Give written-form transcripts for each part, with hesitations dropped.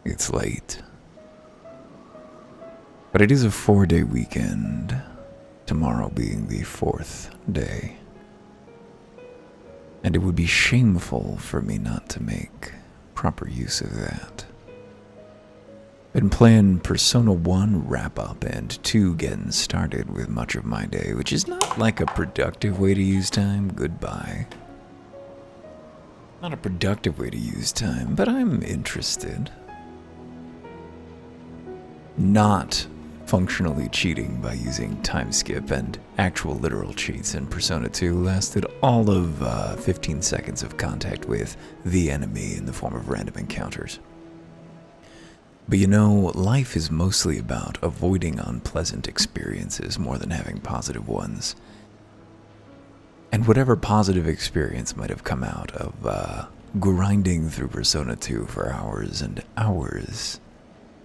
It's late. But it is a 4-day weekend, tomorrow being the 4th day. And it would be shameful for me not to make proper use of that. Been playing Persona 1 wrap-up and 2 getting started with much of my day, which is not like a productive way to use time. Goodbye. Not a productive way to use time, but I'm interested. Not functionally cheating by using time skip and actual literal cheats in Persona 2 lasted all of 15 seconds of contact with the enemy in the form of random encounters. But you know, life is mostly about avoiding unpleasant experiences more than having positive ones. And whatever positive experience might have come out of grinding through Persona 2 for hours and hours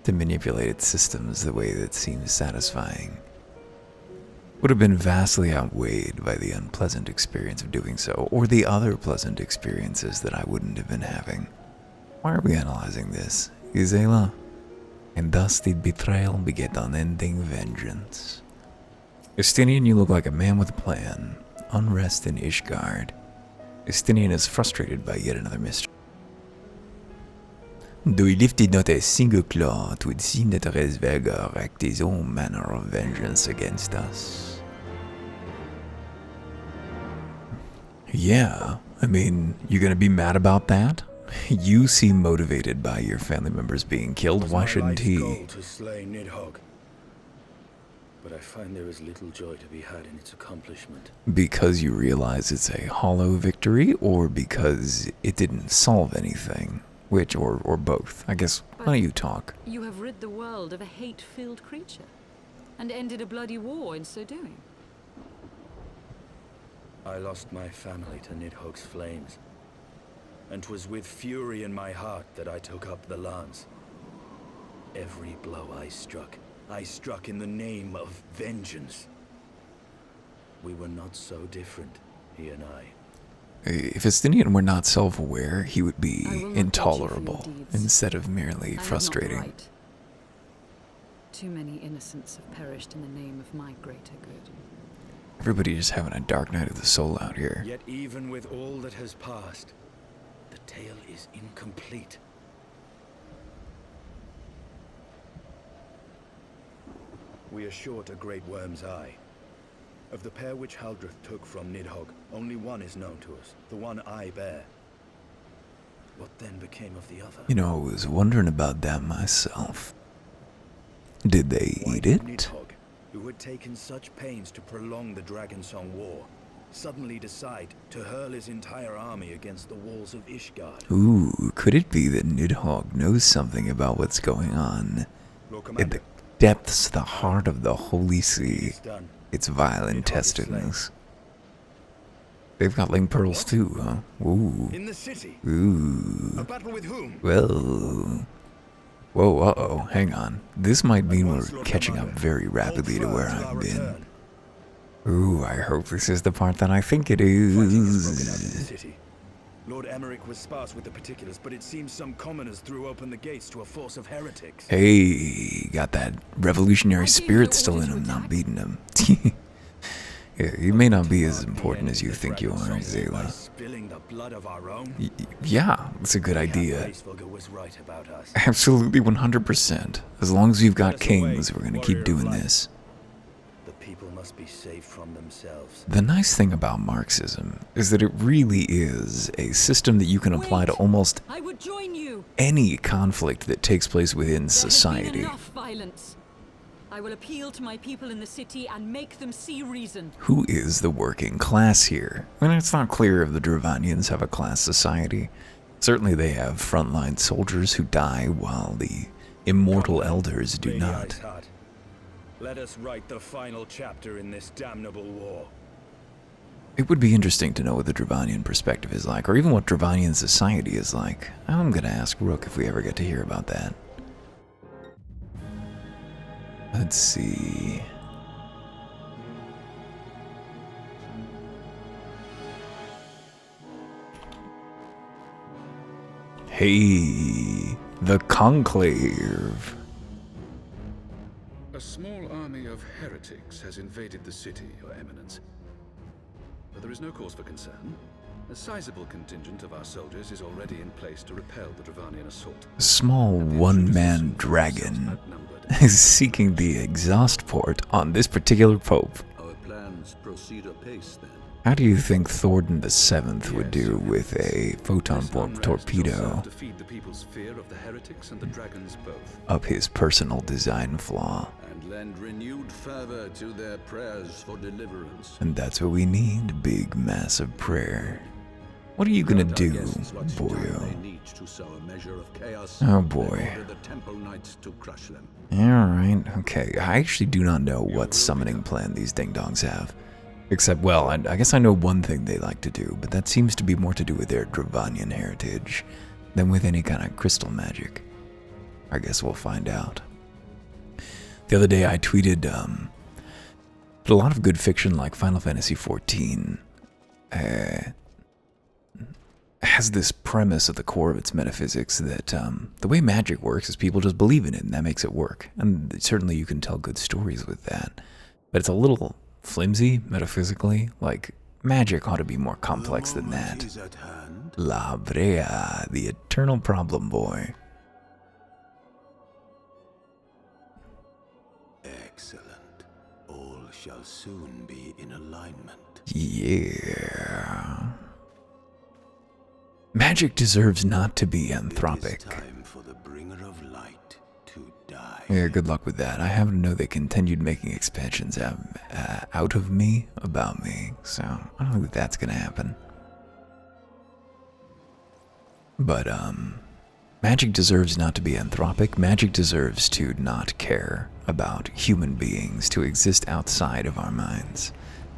to manipulate its systems the way that seems satisfying would have been vastly outweighed by the unpleasant experience of doing so, or the other pleasant experiences that I wouldn't have been having. Why are we analyzing this, Isela? And thus did betrayal beget unending vengeance. Estinian, you look like a man with a plan. Unrest in Ishgard. Estinian is frustrated by yet another mystery. Though he lifted not a single claw, it would seem that Resvegar wreaked his own manner of vengeance against us. Yeah, I mean, you gonna be mad about that? You seem motivated by your family members being killed. Why shouldn't he? To slay Nidhogg. But I find there is little joy to be had in its accomplishment. Because you realize it's a hollow victory, or because it didn't solve anything? Which, or both? I guess, why don't you talk? You have rid the world of a hate-filled creature, and ended a bloody war in so doing. I lost my family to Nidhogg's flames. And 'twas with fury in my heart that I took up the lance. Every blow I struck in the name of vengeance. We were not so different, he and I. If Estinian were not self-aware, he would be intolerable instead of merely frustrating. Right. Too many innocents have perished in the name of my greater good. Everybody just having a dark night of the soul out here. Yet even with all that has passed, the tale is incomplete. We are short a great worm's eye. Of the pair which Haldreth took from Nidhogg, only one is known to us, the one I bear. What then became of the other? You know, I was wondering about that myself. Did they eat it? Nidhogg, who had taken such pains to prolong the Dragonsong War, suddenly decide to hurl his entire army against the walls of Ishgard? Ooh, could it be that Nidhogg knows something about what's going on in the depths, the heart of the Holy See? Its vile intestines. They've got link pearls too, huh? Ooh. In the city. Ooh. A battle with whom? Well. Whoa, uh-oh, hang on. This might mean we're catching up very rapidly to where I've been. Ooh, I hope this is the part that I think it is. Lord Emmerich was sparse with the particulars, but it seems some commoners threw open the gates to a force of heretics. Hey, got that revolutionary spirit still in him, not beating him. Yeah, you may not be as important as you think you are, Zayla. Yeah, that's a good idea. Absolutely 100%. As long as we've got kings, we're gonna keep doing this. People must be saved from themselves. The nice thing about Marxism is that it really is a system that you can apply to almost any conflict that takes place within society. Enough violence. I will appeal to my people in the city and make them see reason. Who is the working class here? I mean, it's not clear if the Dravanians have a class society. Certainly they have frontline soldiers who die while the immortal elders do not. Let us write the final chapter in this damnable war. It would be interesting to know what the Dravanian perspective is like, or even what Dravanian society is like. I'm gonna ask Rook if we ever get to hear about that. Let's see. Hey, The Conclave. A small army of heretics has invaded the city, Your Eminence. But there is no cause for concern. A sizable contingent of our soldiers is already in place to repel the Dravanian assault. A small one-man dragon is seeking the exhaust port on this particular pope. Our plans proceed apace then. How do you think Thornton the Seventh would do with a photon bomb torpedo To feed the people's fear of the heretics and the dragons both, up his personal design flaw? And lend renewed fervor to their prayers for deliverance. And that's what we need, big, massive prayer. What are you gonna Grant our do, guests what time boyo? they need to sow a measure of chaos, Oh, and boy. order the Temple Knights to crush them. Alright, okay. I actually do not know what summoning plan these ding-dongs have. Except, well, I guess I know one thing they like to do, but that seems to be more to do with their Dravanian heritage than with any kind of crystal magic. I guess we'll find out. The other day I tweeted, but a lot of good fiction like Final Fantasy XIV has this premise at the core of its metaphysics that the way magic works is people just believe in it, and that makes it work. And certainly you can tell good stories with that. But it's a little flimsy, metaphysically. Like, magic ought to be more complex than that. Is at hand. La Brea, the eternal problem boy. Excellent. All shall soon be in alignment. Yeah. Magic deserves not to be It is anthropic. time for the bringer of light to die. Yeah, good luck with that. I happen to know they continued making expansions out of me, about me, so I don't think that's gonna happen. But, magic deserves not to be anthropic. Magic deserves to not care about human beings, to exist outside of our minds.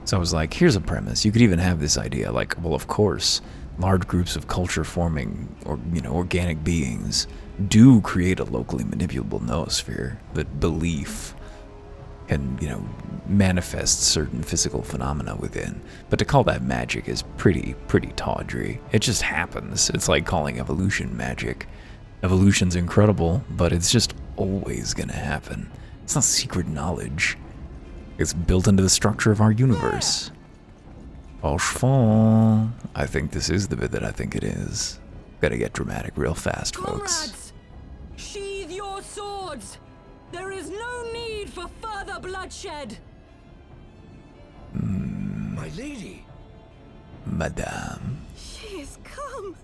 So I was like, here's a premise. You could even have this idea, like, well, of course, large groups of culture-forming, or, organic beings do create a locally manipulable noosphere that belief can, manifest certain physical phenomena within. But to call that magic is pretty tawdry. It just happens. It's like calling evolution magic. Evolution's incredible, but it's just always gonna happen. It's not secret knowledge. It's built into the structure of our universe. Franchement, I think this is the bit that I think it is. Gotta get dramatic real fast, folks. Comrades, sheathe your swords. There is no need for further bloodshed. My lady! Madame. She is come.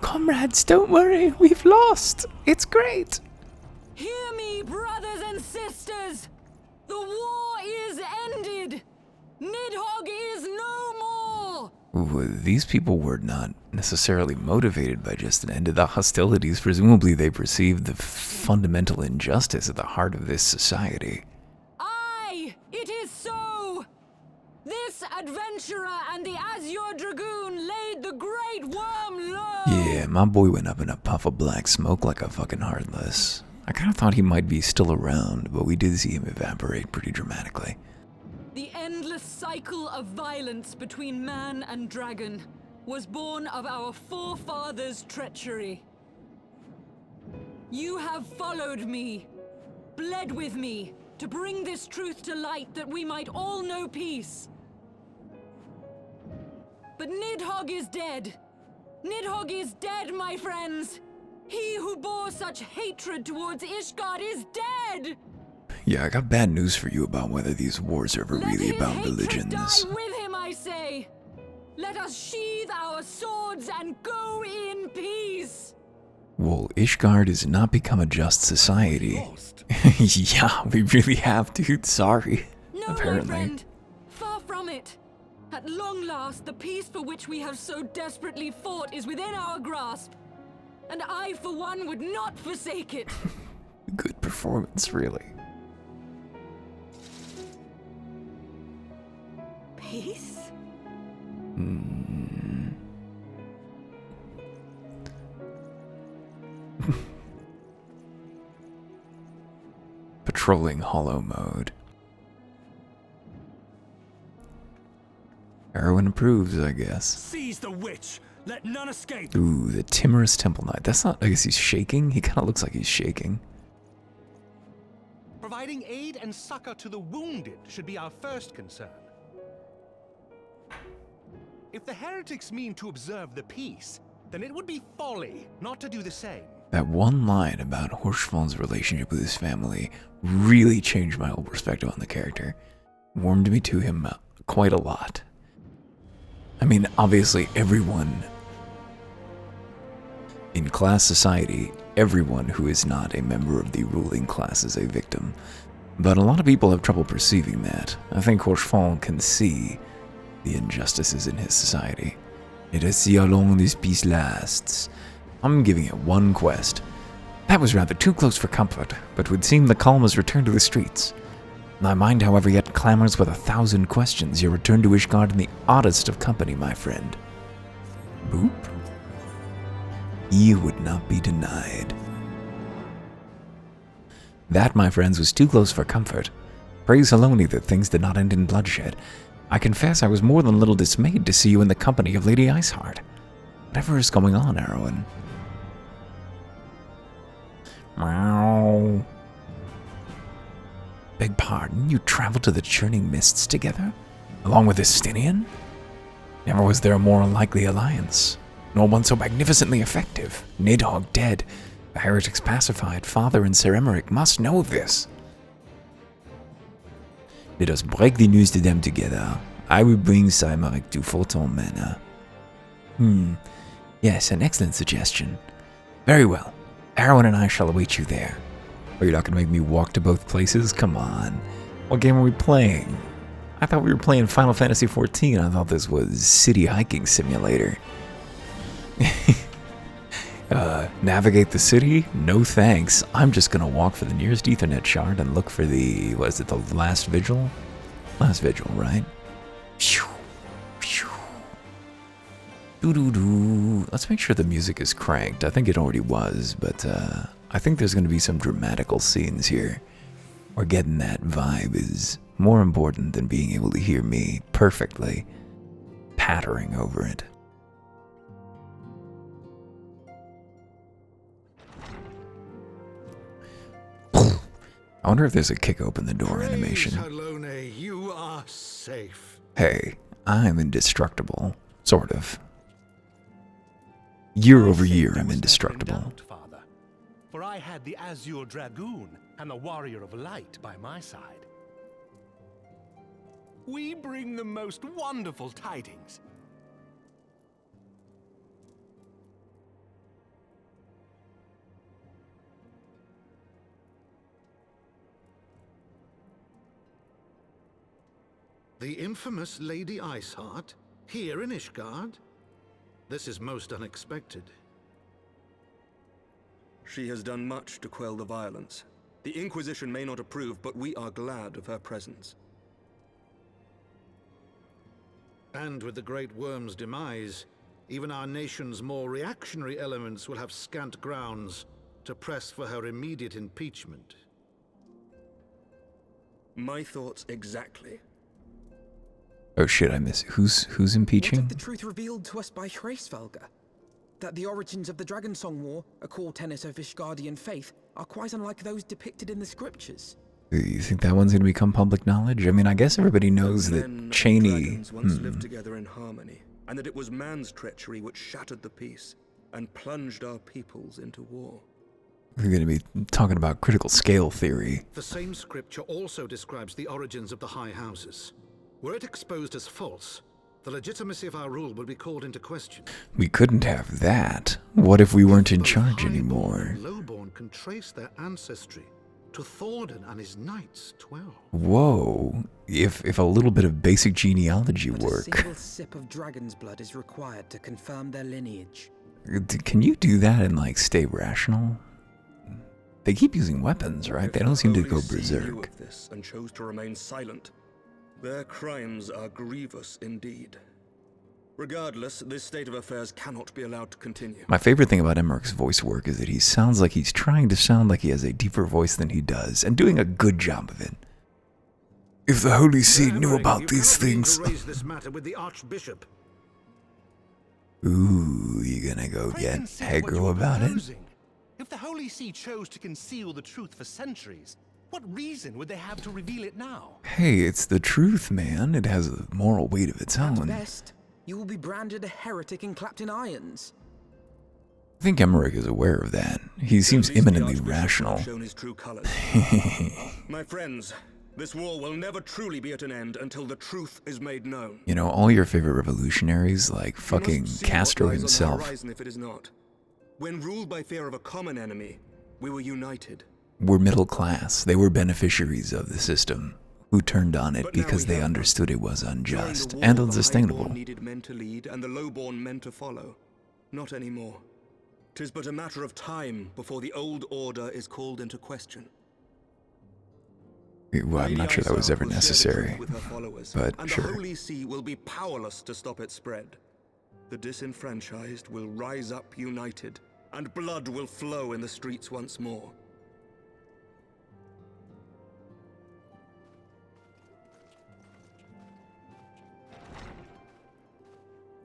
Comrades, don't worry. We've lost. It's great. Hear me, brothers and sisters. The war is ended. Nidhogg is no more. Ooh, these people were not necessarily motivated by just an end to the hostilities. Presumably they perceived the fundamental injustice at the heart of this society. Aye, it is so. This adventurer and the Azure Dragoon laid the great worm low. Yeah, my boy went up in a puff of black smoke like a fucking Heartless. I kind of thought he might be still around, but we did see him evaporate pretty dramatically. The endless cycle of violence between man and dragon was born of our forefathers' treachery. You have followed me, bled with me, to bring this truth to light that we might all know peace. But Nidhogg is dead. Nidhogg is dead, my friends. He who bore such hatred towards Ishgard is dead. Yeah, I got bad news for you about whether these wars are ever Let really his about hatred religions. die with him, I say. Let us sheathe our swords and go in peace. Well, Ishgard has not become a just society. Yeah, we really have, dude. Sorry. No, Apparently. my friend. Far from it. At long last, the peace for which we have so desperately fought is within our grasp. And I, for one, would not forsake it. Good performance, really. Peace? Patrolling hollow mode. Erwin approves, I guess. Seize the witch! Let none escape. Ooh, the Timorous Temple Knight. That's not... I guess he's shaking? He kind of looks like he's shaking. Providing aid and succor to the wounded should be our first concern. If the heretics mean to observe the peace, then it would be folly not to do the same. That one line about Hirschfall's relationship with his family really changed my whole perspective on the character. Warmed me to him quite a lot. I mean, obviously everyone in class society, everyone who is not a member of the ruling class is a victim. But a lot of people have trouble perceiving that. I think Hirschfall can see the injustices in his society. Let us see how long this peace lasts. I'm giving it one quest. That was rather too close for comfort, but would seem the calm has returned to the streets. My mind, however, yet clamors with 1,000 questions. Your return to Ishgard in the oddest of company, my friend. Boop. You would not be denied. That, my friends, was too close for comfort. Praise Haloni that things did not end in bloodshed. I confess I was more than a little dismayed to see you in the company of Lady Iceheart. Whatever is going on, Erwin? Meow. Beg pardon, you traveled to the Churning Mists together? Along with Estinian? Never was there a more unlikely alliance, nor one so magnificently effective. Nidhogg dead, the heretics pacified, Father and Sir Emmerich must know of this. Let us break the news to them together. I will bring Sir Emmerich to Forton Manor. Yes, an excellent suggestion. Very well. Erwin and I shall await you there. Are you not going to make me walk to both places? Come on. What game are we playing? I thought we were playing Final Fantasy XIV. I thought this was City Hiking Simulator. Navigate the city? No thanks. I'm just going to walk for the nearest Ethernet shard and look for the... what is it? The Last Vigil? Last Vigil, right? Doo-doo-doo. Let's make sure the music is cranked. I think it already was, but I think there's going to be some dramatical scenes here. Or getting that vibe is more important than being able to hear me perfectly pattering over it. I wonder if there's a kick open the door animation. Halone, you are safe. Hey, I'm indestructible. Sort of. Year over year, I'm indestructible. Doubt, Father, for I had the Azure Dragoon and the Warrior of Light by my side. We bring the most wonderful tidings. The infamous Lady Iceheart, here in Ishgard? This is most unexpected. She has done much to quell the violence. The Inquisition may not approve, but we are glad of her presence. And with the Great Worm's demise, even our nation's more reactionary elements will have scant grounds to press for her immediate impeachment. My thoughts exactly. Oh shit, I miss. Who's impeaching? What if the truth revealed to us by Hraesvelgr? That the origins of the Dragonsong War, a core tenet of Ishgardian faith, are quite unlike those depicted in the scriptures. You think that one's going to become public knowledge? I mean, I guess everybody knows that Men Cheney... and dragons once lived together in harmony, and that it was man's treachery which shattered the peace and plunged our peoples into war. We're going to be talking about critical scale theory. The same scripture also describes the origins of the High Houses. Were it exposed as false, the legitimacy of our rule would be called into question. We couldn't have that. What if we weren't in Both charge Highborn anymore? and Lowborn can trace their ancestry to Thordan and his knights 12. Whoa. If a little bit of basic genealogy But a work... single sip of dragon's blood is required to confirm their lineage. Can you do that and, like, stay rational? They keep using weapons, right? They don't seem to go Holy See knew berserk. of this and chose to remain silent. Their crimes are grievous indeed. Regardless, this state of affairs cannot be allowed to continue. My favorite thing about Emmerich's voice work is that he sounds like he's trying to sound like he has a deeper voice than he does, and doing a good job of it. If the Holy See knew about these things... To raise this matter with the Archbishop. Ooh. go Pray get consider what you aggro are about it. proposing. If the Holy See chose to conceal the truth for centuries, what reason would they have to reveal it now? Hey, it's the truth, man. It has a moral weight of its At own. best, you will be branded a heretic and clapped in irons. I think Emmerich is aware of that. He seems At least the imminently Archbishop has rational. shown his true colors. My friends, this war will never truly be at an end until the truth is made known. You know, all your favorite revolutionaries, like We fucking must see Castro what lies on the himself, horizon if it is not. When ruled by fear of a common enemy, we were united. were middle class. They were beneficiaries of the system, who turned on it But now because we they have understood it was During the unjust war, and the unsustainable. highborn needed men to lead and the lowborn men to follow. Not anymore. 'Tis but a matter of time before the old order is called into question. Well, I'm Lady not sure that was Isar ever will share the truth necessary, with her followers, but and sure. the Holy See will be powerless to stop its spread. The disenfranchised will rise up united, and blood will flow in the streets once more.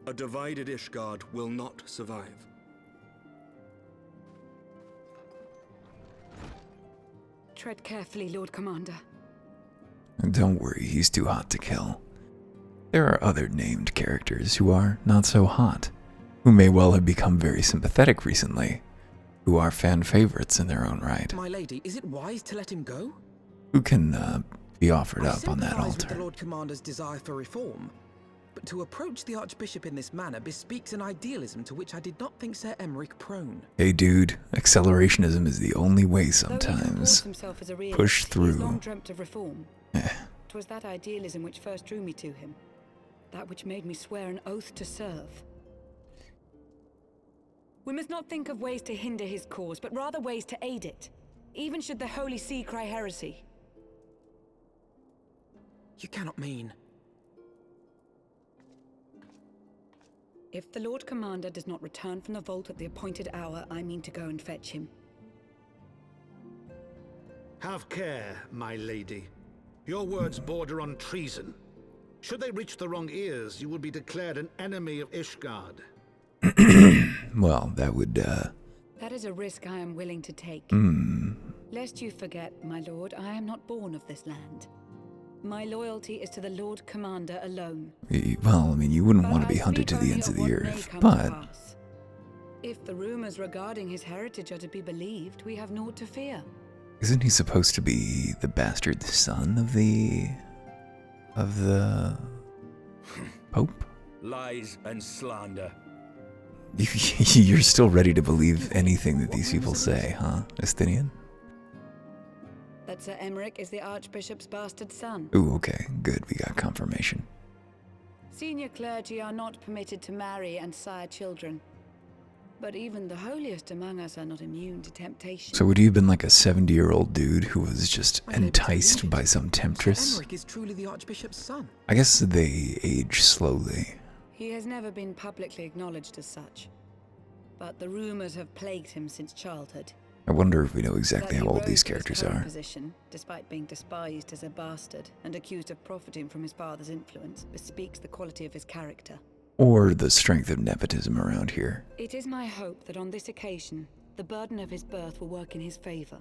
A divided Ishgard will not survive. Tread carefully, Lord Commander. And don't worry, he's too hot to kill. There are other named characters who are not so hot, who may well have become very sympathetic recently, who are fan favorites in their own right, My lady, is it wise to let him go? who can be offered I up on that sympathize with the altar. Lord Commander's desire for reform, but to approach the Archbishop in this manner bespeaks an idealism to which I did not think Sir Emmerich prone. Hey dude, accelerationism is the only way Though he sometimes. comports himself as a realist, Push He's through. long dreamt of reform. Eh. 'Twas that idealism which first drew me to him. That which made me swear an oath to serve. We must not think of ways to hinder his cause, but rather ways to aid it. Even should the Holy See cry heresy. You cannot mean. If the Lord Commander does not return from the vault at the appointed hour, I mean to go and fetch him. Have care, my lady. Your words border on treason. Should they reach the wrong ears, you will be declared an enemy of Ishgard. Well, that would, That is a risk I am willing to take. Lest you forget, my lord, I am not born of this land. My loyalty is to the Lord Commander alone. well, I mean, you wouldn't want to But be I hunted to speak the only ends of of the what may earth, come to but pass. If the rumors regarding his heritage are to be believed, we have naught to fear. isn't he supposed to be the bastard son of the Pope? Lies and slander. You're still ready to believe anything that these people say, huh, Estinian? That Sir Emmerich is the Archbishop's bastard son. Ooh, okay, good, we got confirmation. Senior clergy are not permitted to marry and sire children. But even the holiest among us are not immune to temptation. So would he have been like a 70-year-old dude who was just My lady, enticed believe by it. some Sir temptress? Emmerich is truly the Archbishop's son. I guess they age slowly. He has never been publicly acknowledged as such. But the rumors have plagued him since childhood. I wonder if we know exactly That how he old rose these to his characters current are. Position, despite being despised as a bastard and accused of profiting from his father's influence, bespeaks the quality of his character. Or the strength of nepotism around here. It is my hope that on this occasion, the burden of his birth will work in his favor.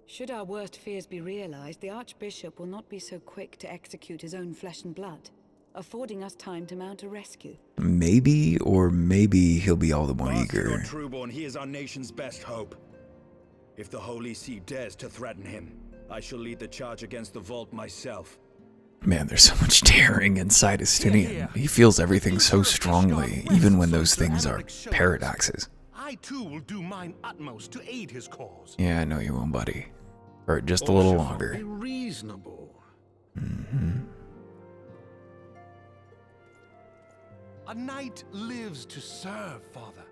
Should our worst fears be realized, the Archbishop will not be so quick to execute his own flesh and blood, affording us time to mount a rescue. Maybe, or maybe he'll be all the more Bastard or eager. Trueborn, he is our nation's best hope. If the Holy See dares to threaten him, I shall lead the charge against the Vault myself. Man, there's so much daring inside Estinian. He feels everything so strongly, even when those things are paradoxes. I too will do mine utmost to aid his cause. Yeah, I know you won't, buddy. For just a little Be longer. reasonable. A knight lives to serve, Father.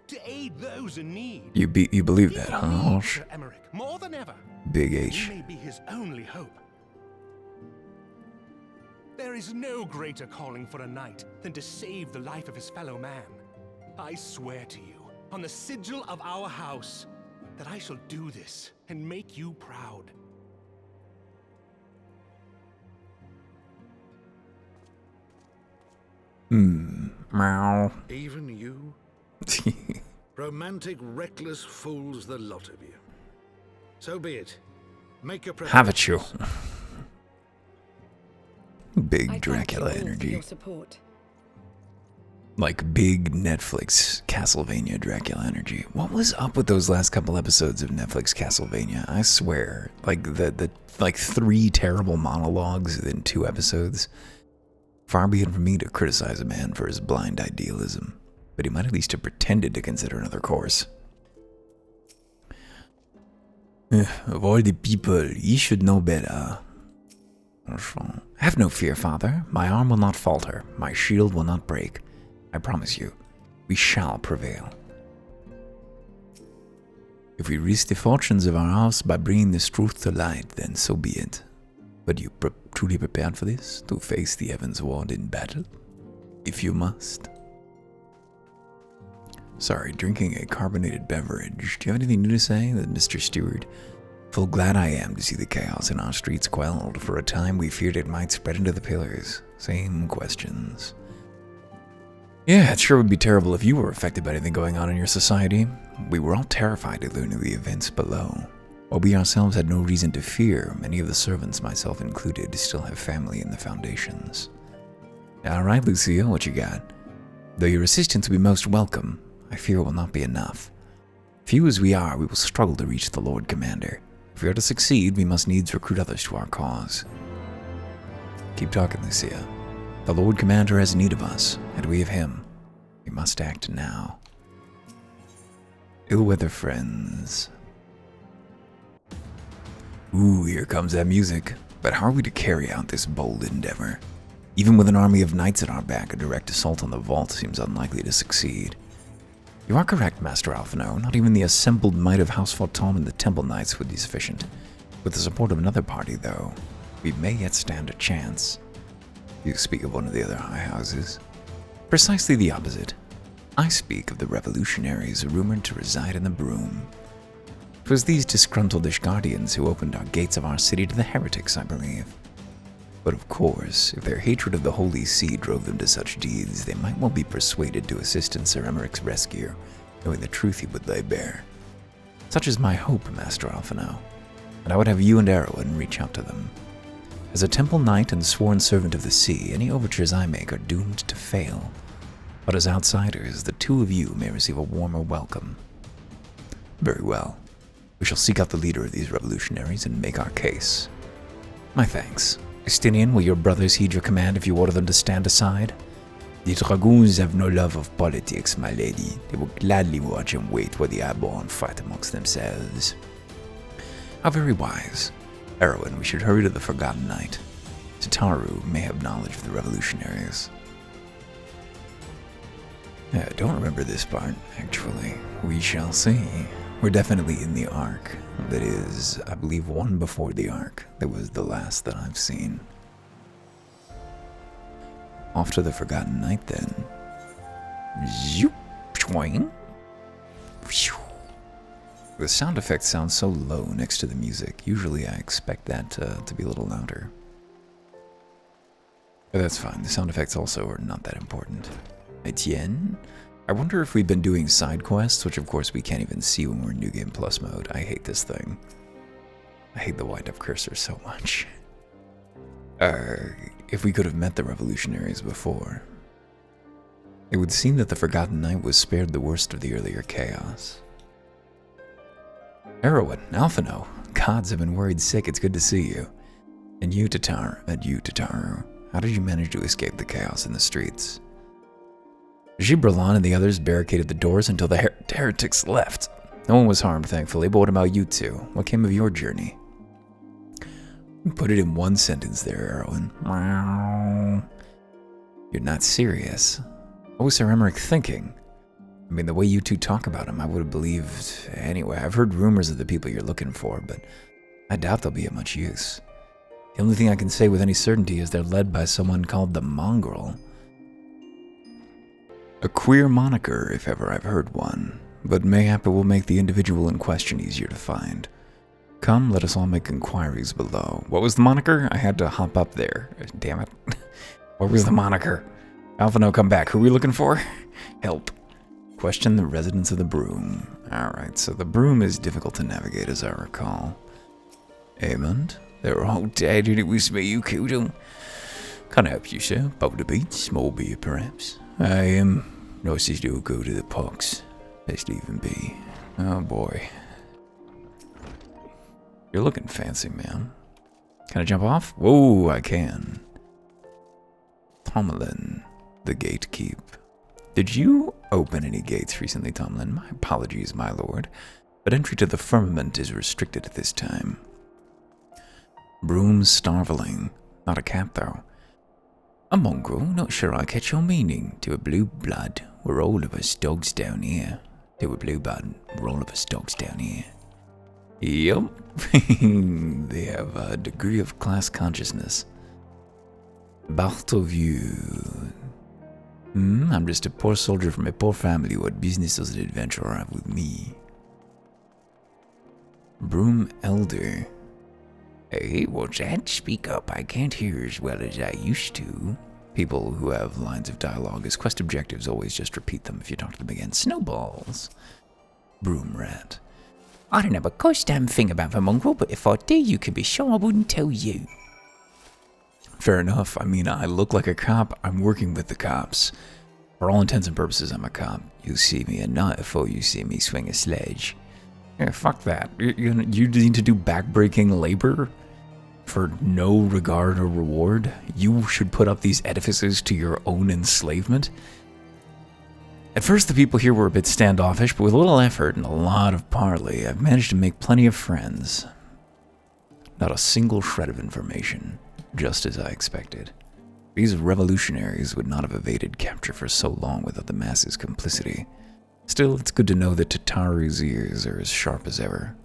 To aid those in need. You believe that, He huh, needs Walsh? Sir Emmerich more than ever. Big You H. may be his only hope. There is no greater calling for a knight than to save the life of his fellow man. I swear to you, on the sigil of our house, that I shall do this and make you proud. Meow. Even you? Romantic, reckless fools, the lot of you. So be it. Make your Have it, you. preparations. Big I thank Dracula you all for energy. your support. Like big Netflix Castlevania Dracula energy. What was up with those last couple episodes of Netflix Castlevania? I swear, like the 3 terrible monologues in 2 episodes. Far be it from me to criticize a man for his blind idealism, but he might at least have pretended to consider another course. Of all the people, ye should know better. Have no fear, father. My arm will not falter. My shield will not break. I promise you, we shall prevail. If we risk the fortunes of our house by bringing this truth to light, then so be it. But you truly prepared for this? To face the Evans Ward in battle? If you must. Sorry, drinking a carbonated beverage. Do you have anything new to say, Mr. Stewart? Full glad I am to see the chaos in our streets quelled. For a time we feared it might spread into the pillars. Same questions. Yeah, it sure would be terrible if you were affected by anything going on in your society. We were all terrified to learn of the events below. While we ourselves had no reason to fear, many of the servants, myself included, still have family in the foundations. Alright, Lucia, what you got? Though your assistance will be most welcome, I fear it will not be enough. Few as we are, we will struggle to reach the Lord Commander. If we are to succeed, we must needs recruit others to our cause. Keep talking, Lucia. The Lord Commander has need of us, and we of him. We must act now. Ill-weather friends. Ooh, here comes that music. But how are we to carry out this bold endeavor? Even with an army of knights at our back, a direct assault on the vault seems unlikely to succeed. You are correct, Master Alphino. Not even the assembled might of House Photon and the Temple Knights would be sufficient. With the support of another party, though, we may yet stand a chance. You speak of one of the other high houses. Precisely the opposite. I speak of the revolutionaries rumored to reside in the Broom. It was these disgruntled Ishgardians who opened our gates of our city to the heretics, I believe. But of course, if their hatred of the Holy See drove them to such deeds, they might well be persuaded to assist in Sir Emmerich's rescue, knowing the truth he would lay bare. Such is my hope, Master Alphino, and I would have you and Erwin reach out to them. As a temple knight and sworn servant of the sea, any overtures I make are doomed to fail. But as outsiders, the 2 of you may receive a warmer welcome. Very well. We shall seek out the leader of these revolutionaries and make our case. My thanks. Justinian, will your brothers heed your command if you order them to stand aside? The dragoons have no love of politics, my lady. They will gladly watch and wait while the Airborne fight amongst themselves. How very wise. Erwin, we should hurry to the Forgotten Knight. Tataru may have knowledge of the revolutionaries. I don't remember this part, actually. We shall see. We're definitely in the Ark. That is, I believe, one before the Ark. That was the last that I've seen. Off to the Forgotten Knight, then. Zoop, swing. The sound effect sounds so low next to the music. Usually I expect that to be a little louder. But that's fine. The sound effects also are not that important. Etienne? I wonder if we've been doing side quests, which of course we can't even see when we're in New Game Plus mode. I hate this thing. I hate the wind-up cursor so much. If we could have met the revolutionaries before. It would seem that the Forgotten Knight was spared the worst of the earlier chaos. Erwin, Alphino, gods, have been worried sick. It's good to see you. And you, Tataru. How did you manage to escape the chaos in the streets? Gibralon and the others barricaded the doors until the heretics left. No one was harmed, thankfully, but what about you two? What came of your journey? Put it in one sentence there, Erwin. You're not serious. What was Sir Emmerich thinking? I mean, the way you two talk about him, I would have believed. Anyway, I've heard rumors of the people you're looking for, but I doubt they'll be of much use. The only thing I can say with any certainty is they're led by someone called the Mongrel. A queer moniker, if ever I've heard one, but mayhap it will make the individual in question easier to find. Come, let us all make inquiries below. What was the moniker? I had to hop up there. Damn it. What was the moniker? Alphino, come back. Who are we looking for? Help. Question the residents of the Broom. Alright, so the Broom is difficult to navigate, as I recall. Aemond, they were all dead and it was me who killed them. Can't help you, sir. Boulder beat, small beer, perhaps. I Nosses do go to the pucks. Best even be. Oh boy. You're looking fancy, man. Can I jump off? Whoa, I can. Tomlin, the gatekeep. Did you open any gates recently, Tomlin? My apologies, my lord, but entry to the firmament is restricted at this time. Broom starveling. Not a cat, though. A mongrel? Not sure I catch your meaning. To a blue blood, we're all of us dogs down here. To a blue blood, we're all of us dogs down here. Yup. They have a degree of class consciousness. Bartholomew. I'm just a poor soldier from a poor family. What business does an adventurer have with me? Broom Elder. Hey, what's that? Speak up. I can't hear as well as I used to. People who have lines of dialogue as quest objectives always just repeat them if you talk to them again. Snowballs. Broom Rat. I don't know a gosh damn thing about the mongrel, but if I did, you could be sure I wouldn't tell you. Fair enough. I mean, I look like a cop. I'm working with the cops. For all intents and purposes, I'm a cop. You see me at night before you see me swing a sledge. Yeah, fuck that. You need to do backbreaking labor for no regard or reward? You should put up these edifices to your own enslavement? At first, the people here were a bit standoffish, but with a little effort and a lot of parley, I've managed to make plenty of friends. Not a single shred of information, just as I expected. These revolutionaries would not have evaded capture for so long without the masses' complicity. Still, it's good to know that Tataru's ears are as sharp as ever.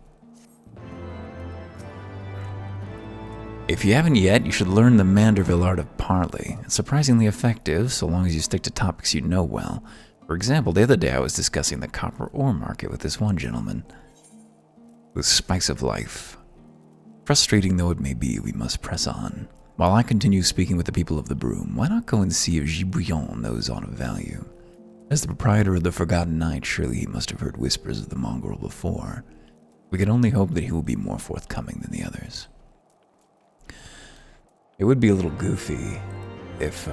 If you haven't yet, you should learn the Manderville art of parley. It's surprisingly effective, so long as you stick to topics you know well. For example, the other day I was discussing the copper ore market with this one gentleman. The spice of life. Frustrating though it may be, we must press on. While I continue speaking with the people of the Broom, why not go and see if Gibouillon knows aught of value? As the proprietor of the Forgotten Knight, surely he must have heard whispers of the mongrel before. We can only hope that he will be more forthcoming than the others. It would be a little goofy if,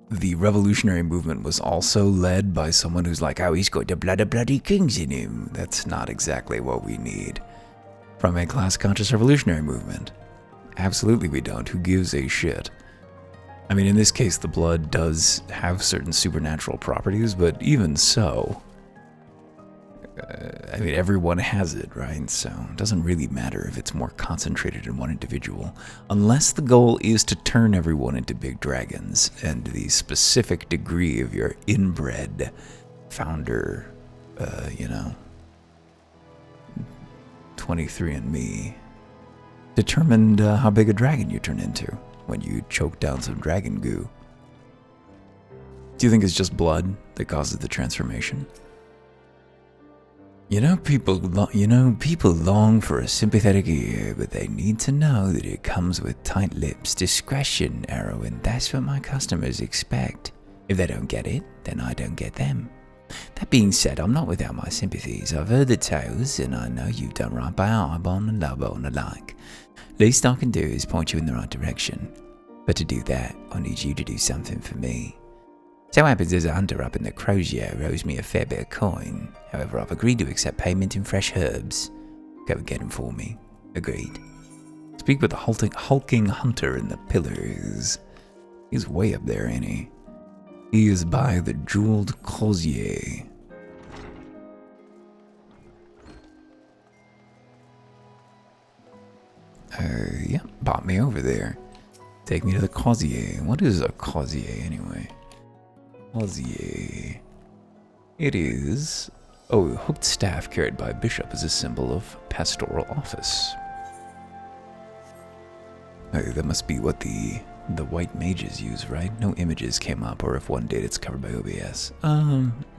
the revolutionary movement was also led by someone who's like, oh, he's got the blood of bloody kings in him. That's not exactly what we need from a class-conscious revolutionary movement. Absolutely we don't. Who gives a shit? I mean, in this case, the blood does have certain supernatural properties, but even so, I mean, everyone has it, right? So it doesn't really matter if it's more concentrated in one individual, unless the goal is to turn everyone into big dragons, and the specific degree of your inbred founder, 23andMe, determined how big a dragon you turn into when you choke down some dragon goo. Do you think it's just blood that causes the transformation? People long for a sympathetic ear, but they need to know that it comes with tight lips. Discretion, Erwin, that's what my customers expect. If they don't get it, then I don't get them. That being said, I'm not without my sympathies. I've heard the tales, and I know you've done right by Arbonne and Lobo and the like. Least I can do is point you in the right direction. But to do that, I need you to do something for me. So happens there's a hunter up in the Crozier who owes me a fair bit of coin. However, I've agreed to accept payment in fresh herbs. Go and get him for me. Agreed. Speak with the hulking hunter in the pillars. He's way up there, ain't he? He is by the jeweled Crozier. Yeah, bought me over there. Take me to the Crozier. What is a Crozier, anyway? Crozier. It is... Oh, a hooked staff carried by a bishop is a symbol of pastoral office. Oh, that must be what the white mages use, right? No images came up, or if one did, it's covered by OBS.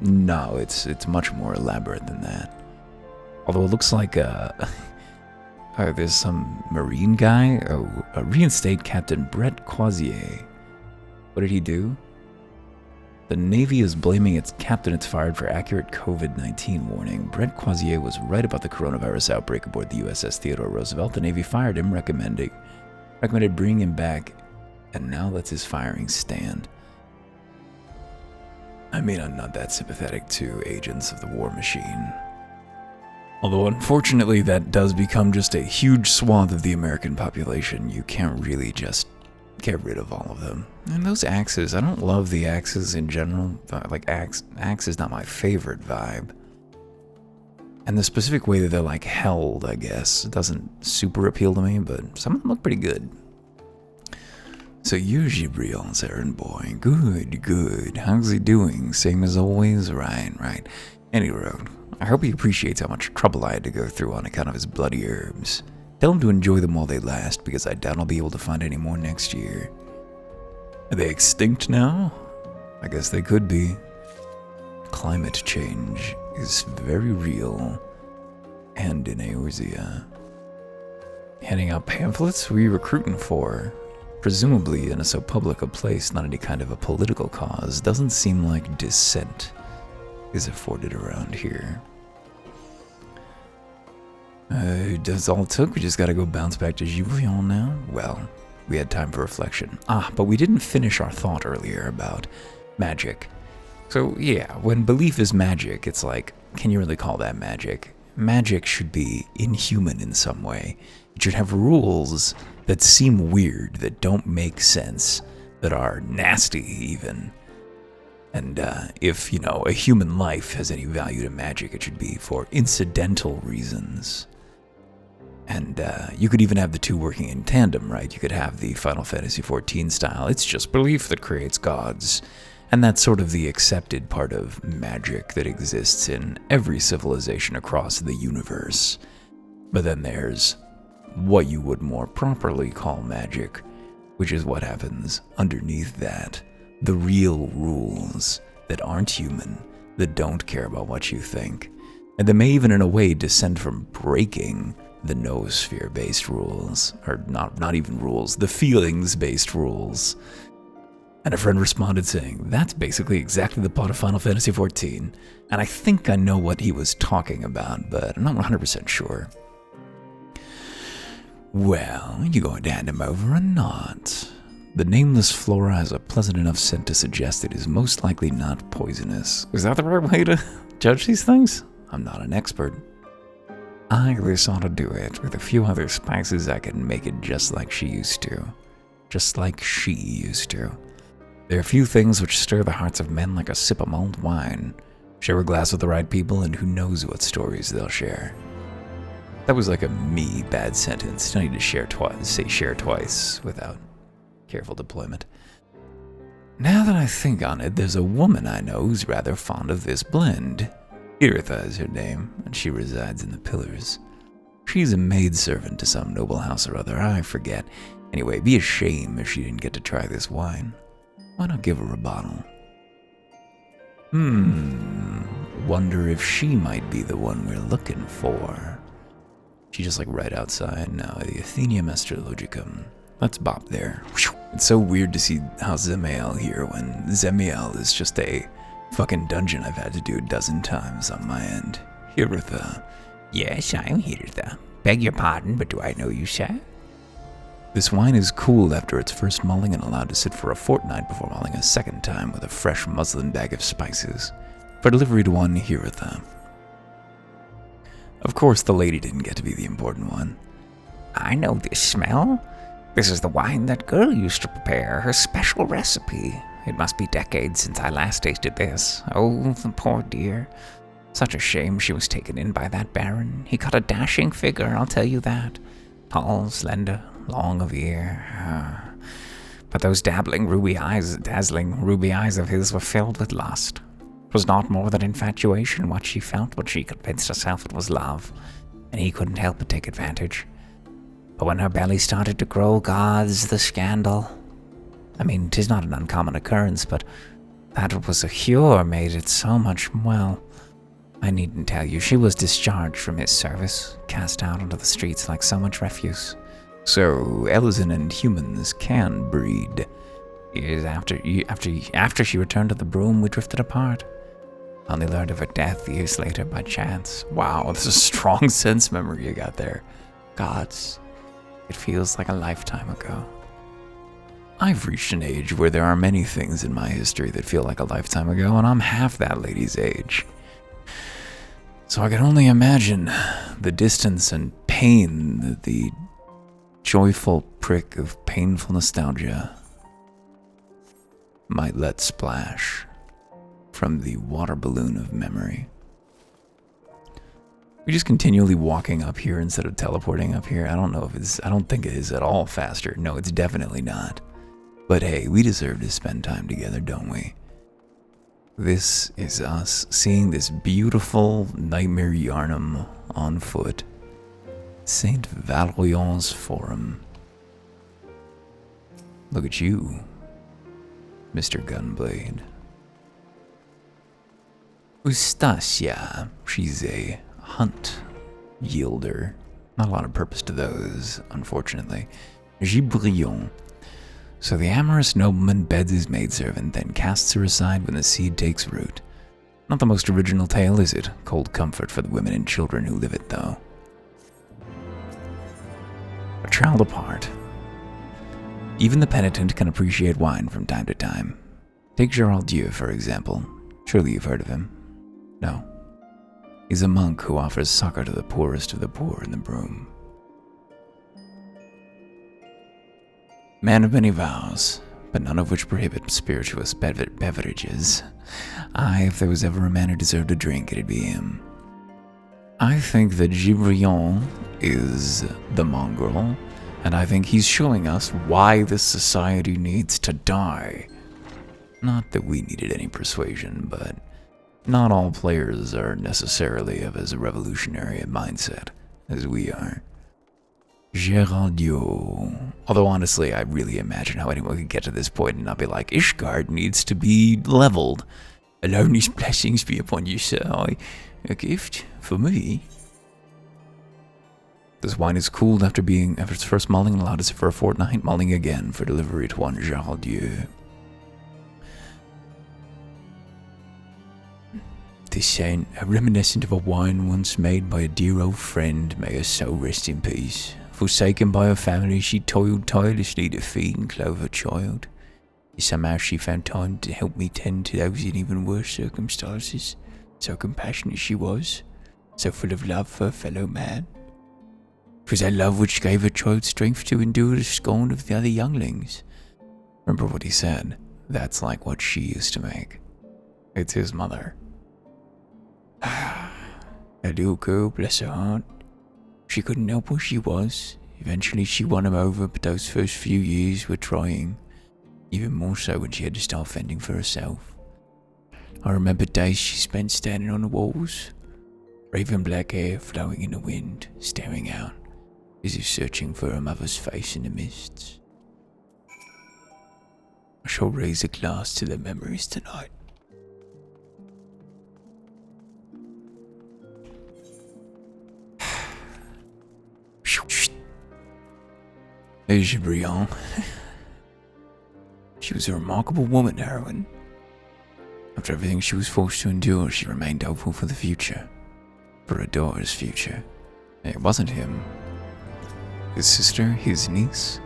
No, it's much more elaborate than that. Although it looks like a Oh, there's some Marine guy. Oh, reinstate Captain Brett Crozier. What did he do? The Navy is blaming its captain it's fired for accurate COVID-19 warning. Brett Crozier was right about the coronavirus outbreak aboard the USS Theodore Roosevelt. The Navy fired him, recommended bringing him back, and now lets his firing stand. I mean, I'm not that sympathetic to agents of the war machine. Although, unfortunately, that does become just a huge swath of the American population. You can't really just get rid of all of them. And those axes, I don't love the axes in general. Like, axe is not my favorite vibe. And the specific way that they're, like, held, I guess, doesn't super appeal to me, but some of them look pretty good. So you're Gibral's errand boy. Good, good. How's he doing? Same as always? Right. Anyway, I hope he appreciates how much trouble I had to go through on account of his bloody herbs. Tell him to enjoy them while they last, because I doubt I'll be able to find any more next year. Are they extinct now? I guess they could be. Climate change is very real. And in Eorzea. Handing out pamphlets? Who are you recruiting for? Presumably in so public a place, not any kind of a political cause. Doesn't seem like dissent is afforded around here. That's all it took. We just gotta go bounce back to Julian now. Well, we had time for reflection. But we didn't finish our thought earlier about magic. So yeah, when belief is magic, it's like, can you really call that magic? Magic should be inhuman in some way. It should have rules that seem weird, that don't make sense, that are nasty even. And if, a human life has any value to magic, it should be for incidental reasons. And you could even have the two working in tandem, right? You could have the Final Fantasy XIV style, it's just belief that creates gods. And that's sort of the accepted part of magic that exists in every civilization across the universe. But then there's what you would more properly call magic, which is what happens underneath that. The real rules that aren't human, that don't care about what you think, and that may even in a way descend from breaking the noosphere-based rules, or not even rules, the feelings-based rules. And a friend responded saying, that's basically exactly the plot of Final Fantasy XIV, and I think I know what he was talking about, but I'm not 100% sure. Well, you going to hand him over or not? The nameless flora has a pleasant enough scent to suggest it is most likely not poisonous. Is that the right way to judge these things? I'm not an expert. This ought to do it. With a few other spices, I can make it just like she used to. Just like she used to. There are few things which stir the hearts of men like a sip of mulled wine. Share a glass with the right people, and who knows what stories they'll share. That was like a me bad sentence. You don't need to say share twice without careful deployment. Now that I think on it, there's a woman I know who's rather fond of this blend. Iritha is her name, and she resides in the Pillars. She's a maidservant to some noble house or other, I forget. Anyway, it'd be a shame if she didn't get to try this wine. Why not give her a bottle? Wonder if she might be the one we're looking for. She's just like right outside now, the Athenaeum Astrologicum. Let's bop there. It's so weird to see House Zemiel here when Zemiel is just a fucking dungeon I've had to do a dozen times on my end. Iritha. Yes, I'm Iritha. Beg your pardon, but do I know you, sir? This wine is cooled after its first mulling and allowed to sit for a fortnight before mulling a second time with a fresh muslin bag of spices. For delivery to one Iritha. Of course, the lady didn't get to be the important one. I know this smell. This is the wine that girl used to prepare, her special recipe. It must be decades since I last tasted this. Oh, the poor dear. Such a shame she was taken in by that baron. He cut a dashing figure, I'll tell you that. Tall, slender, long of ear. But those dazzling ruby eyes of his were filled with lust. It was not more than infatuation what she felt, but she convinced herself it was love, and he couldn't help but take advantage. But when her belly started to grow, gods, the scandal. I mean, 'tis not an uncommon occurrence, but that was a cure made it so much, well, I needn't tell you, she was discharged from his service, cast out onto the streets like so much refuse. So, Ellison and humans can breed. Years after she returned to the Broom, we drifted apart. Only learned of her death years later by chance. Wow, that's a strong sense memory you got there. Gods, it feels like a lifetime ago. I've reached an age where there are many things in my history that feel like a lifetime ago, and I'm half that lady's age. So I can only imagine the distance and pain, the joyful prick of painful nostalgia might let splash from the water balloon of memory. We're just continually walking up here instead of teleporting up here. I don't think it is at all faster. No, it's definitely not. But hey, we deserve to spend time together, don't we? This is us seeing this beautiful Nightmare Yarnum on foot. Saint Valorian's Forum. Look at you, Mr. Gunblade. Eustacia, she's a hunt yielder. Not a lot of purpose to those, unfortunately. Gibrillon. So the amorous nobleman beds his maidservant, then casts her aside when the seed takes root. Not the most original tale, is it? Cold comfort for the women and children who live it, though. A child apart. Even the penitent can appreciate wine from time to time. Take Gerald Dieu, for example. Surely you've heard of him. No. He's a monk who offers succor to the poorest of the poor in the Broom. Man of many vows, but none of which prohibit spirituous beverages. If there was ever a man who deserved a drink, it'd be him. I think that Gibrillon is the mongrel, and I think he's showing us why this society needs to die. Not that we needed any persuasion, but not all players are necessarily of as revolutionary a mindset as we are. Gerald Dieu. Although honestly, I really imagine how anyone could get to this point and not be like, Ishgard needs to be leveled. Alone his blessings be upon you, sir. A gift for me. This wine is cooled after its first mulling and allowed us for a fortnight, mulling again for delivery to one Gerald Dieu. This saint, reminiscent of a wine once made by a dear old friend, may her soul rest in peace. Forsaken by her family, she toiled tirelessly to feed and clothe her child. Somehow she found time to help me tend to those in even worse circumstances. So compassionate she was, so full of love for her fellow man. 'Twas that love which gave her child strength to endure the scorn of the other younglings. Remember what he said, that's like what she used to make. It's his mother. A little girl, bless her heart. She couldn't help who she was. Eventually she won him over, but those first few years were trying. Even more so when she had to start fending for herself. I remember days she spent standing on the walls, raven black hair flowing in the wind, staring out, as if searching for her mother's face in the mists. I shall raise a glass to their memories tonight. There's Gibrillon. She was a remarkable woman, heroine. After everything she was forced to endure, she remained hopeful for the future. For her daughter's future. It wasn't him. His sister, his niece.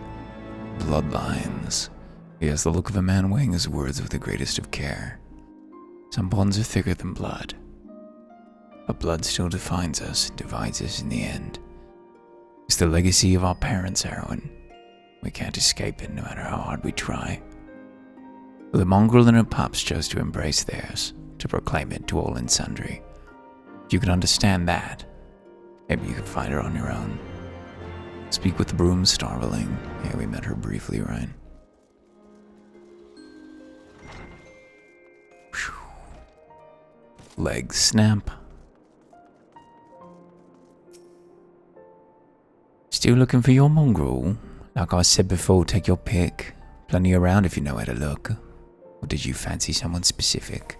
Bloodlines. He has the look of a man weighing his words with the greatest of care. Some bonds are thicker than blood. But blood still defines us and divides us in the end. It's the legacy of our parents, heroine. We can't escape it no matter how hard we try. The mongrel and her pups chose to embrace theirs, to proclaim it to all and sundry. If you could understand that, maybe you could find her on your own. Speak with the Broom Starveling. Yeah, we met her briefly, right? Legs snap. Still looking for your mongrel? Like I said before, take your pick. Plenty around if you know where to look. Or did you fancy someone specific?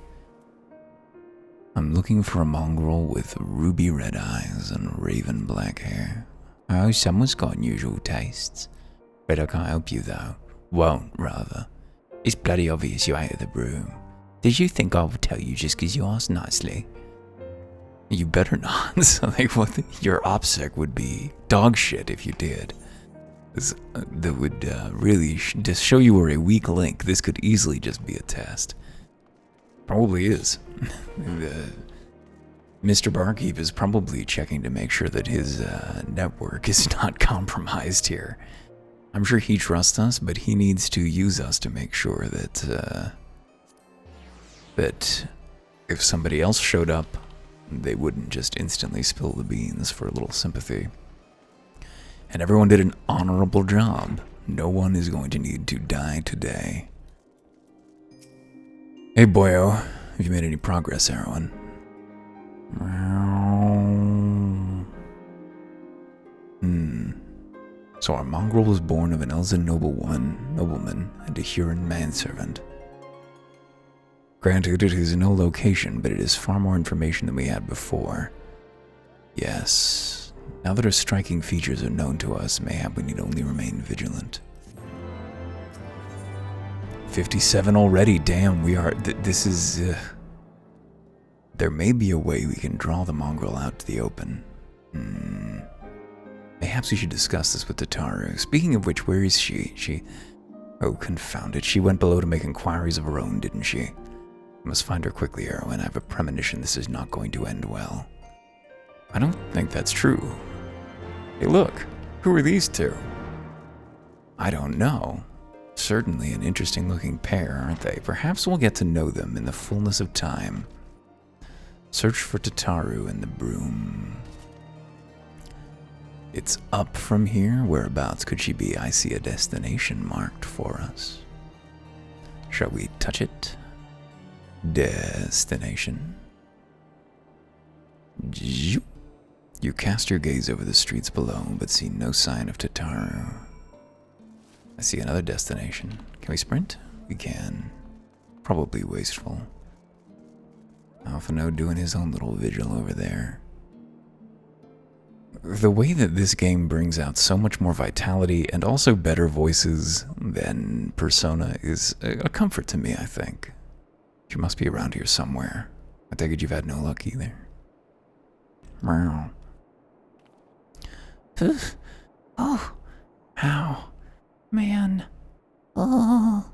I'm looking for a mongrel with ruby red eyes and raven black hair. Oh, someone's got unusual tastes. Bet I can't help you though. Won't, rather. It's bloody obvious you ain't the broom. Did you think I would tell you just 'cause you asked nicely? You better not. So, like, your OPSEC would be dog shit if you did. That would really just show you were a weak link. This could easily just be a test. Probably is. Mr. Barkeep is probably checking to make sure that his network is not compromised here. I'm sure he trusts us, but he needs to use us to make sure that that if somebody else showed up, they wouldn't just instantly spill the beans for a little sympathy. And everyone did an honorable job. No one is going to need to die today. Hey boyo, have you made any progress, Erwin? So our mongrel was born of an Elzen nobleman and a Huron manservant. Granted, it is no location, but it is far more information than we had before. Yes, now that our striking features are known to us, mayhap we need only remain vigilant. 57 already, damn, we are, this is, there may be a way we can draw the mongrel out to the open. Perhaps we should discuss this with Tataru. Speaking of which, where is she? Oh, confound it, she went below to make inquiries of her own, didn't she? I must find her quickly, Erwin. I have a premonition this is not going to end well. I don't think that's true. Hey look, who are these two? I don't know. Certainly an interesting looking pair, aren't they? Perhaps we'll get to know them in the fullness of time. Search for Tataru and the broom. It's up from here. Whereabouts could she be? I see a destination marked for us. Shall we touch it? Destination. You cast your gaze over the streets below, but see no sign of Tataru. I see another destination. Can we sprint? We can. Probably wasteful. Alphino doing his own little vigil over there. The way that this game brings out so much more vitality and also better voices than Persona is a comfort to me, I think. She must be around here somewhere. I take it you've had no luck either. Meow. Oh, ow, man. Oh,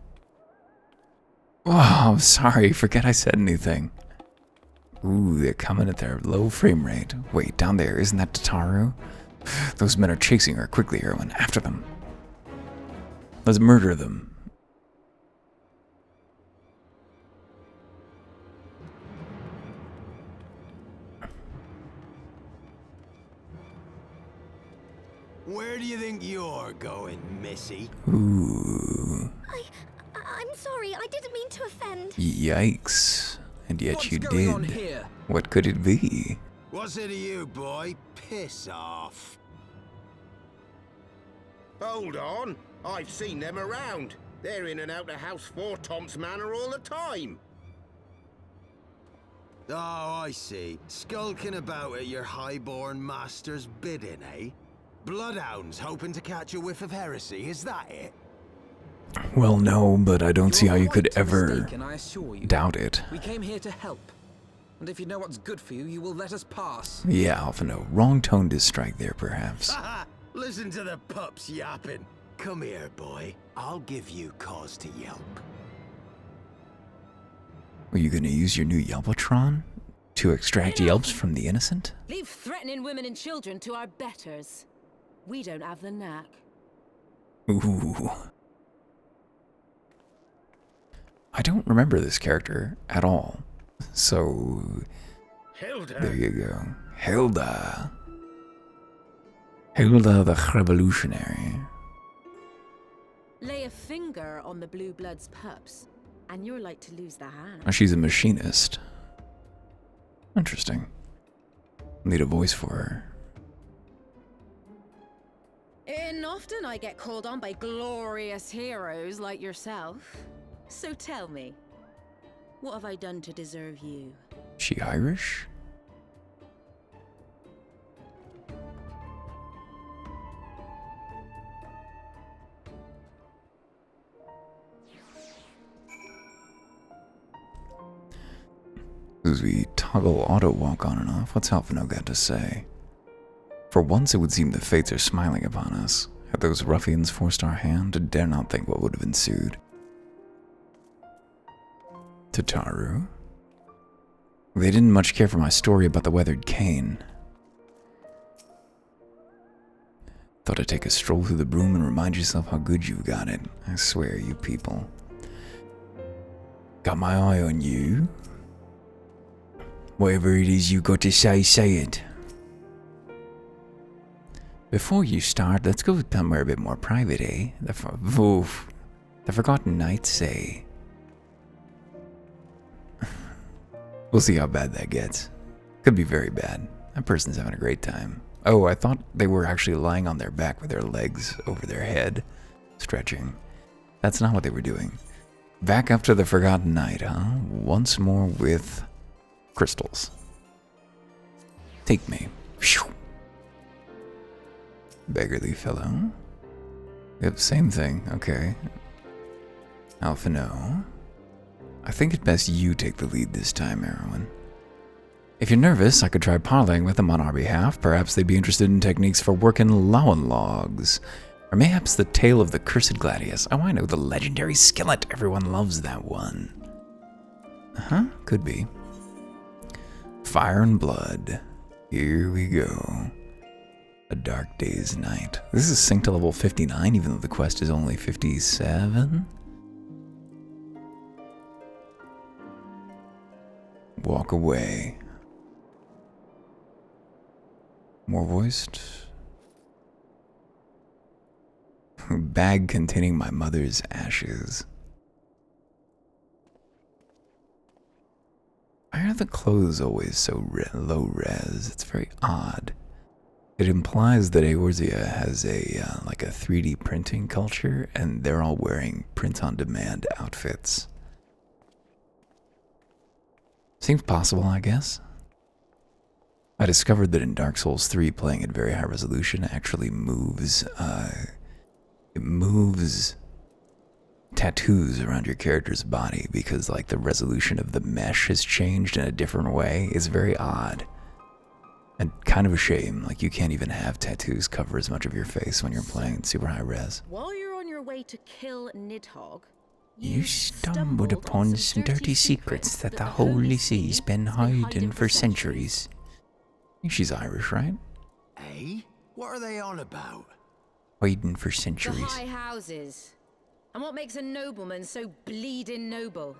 I'm sorry. Forget I said anything. Ooh, they're coming at their low frame rate. Wait, down there, isn't that Tataru? Those men are chasing her. Quickly, Erwin, after them. Let's murder them. Where do you think you're going, Missy? Ooh. I'm sorry, I didn't mean to offend. Yikes. And yet What's you going on did. here? What could it be? What's it to you, boy? Piss off. Hold on. I've seen them around. They're in and out of House Four Tom's Manor all the time. Oh, I see. Skulking about at your highborn master's bidding, eh? Bloodhounds hoping to catch a whiff of heresy, is that it? Well, no, but I don't see how you could You're quite ever mistaken, I assure you. doubt it. We came here to help. And if you know what's good for you, you will let us pass. Yeah, Alphino. Wrong tone to strike there, perhaps. Haha! Listen to the pups yapping. Come here, boy. I'll give you cause to yelp. Are you gonna use your new Yelpatron to extract yelps from the innocent? Leave threatening women and children to our betters. We don't have the knack. Ooh. I don't remember this character at all. So, Hilda. there you go. Hilda. Hilda the Revolutionary. Lay a finger on the Blue Bloods' pups, and you're like to lose the hand. Oh, she's a machinist. Interesting. Need a voice for her. And often I get called on by glorious heroes like yourself. So tell me, What have I done to deserve you? She Irish? As we toggle auto walk on and off, what's Alphino got to say? For once it would seem the fates are smiling upon us. Had those ruffians forced our hand, I dare not think what would have ensued. Tataru? They didn't much care for my story about the weathered cane. Thought I'd take a stroll through the broom and remind yourself how good you've got it. I swear, you people. Got my eye on you. Whatever it is you got to say, say it. Before you start, let's go somewhere a bit more private, eh? The Forgotten Knights say. We'll see how bad that gets. Could be very bad. That person's having a great time. Oh, I thought they were actually lying on their back with their legs over their head, stretching. That's not what they were doing. Back up to the Forgotten Knight, huh? Once more with crystals. Take me. Phew. Beggarly fellow. Yep, same thing. Okay. Alphino. I think it's best you take the lead this time, Erwin. If you're nervous, I could try parleying with them on our behalf. Perhaps they'd be interested in techniques for working Lowen logs. Or mayhaps the tale of the cursed Gladius. Oh, I know, the legendary skillet. Everyone loves that one. Uh-huh, could be. Fire and blood. Here we go. A dark day's night. This is synced to level 59, even though the quest is only 57. Walk away. More voiced. Bag containing my mother's ashes. Why are the clothes always so low res? It's very odd. It implies that Eorzea has like a 3D printing culture, and they're all wearing print-on-demand outfits. Seems possible, I guess. I discovered that in Dark Souls 3, playing at very high resolution actually moves, it moves tattoos around your character's body because, like, the resolution of the mesh has changed in a different way. It's very odd. And kind of a shame, like you can't even have tattoos cover as much of your face when you're playing super high res. While you're on your way to kill Nidhogg, you stumbled upon some dirty secrets that the Holy Sea's been hiding for centuries. I think she's Irish, right? Eh? What are they on about? Hiding for the centuries. high houses. And what makes a nobleman so bleeding noble?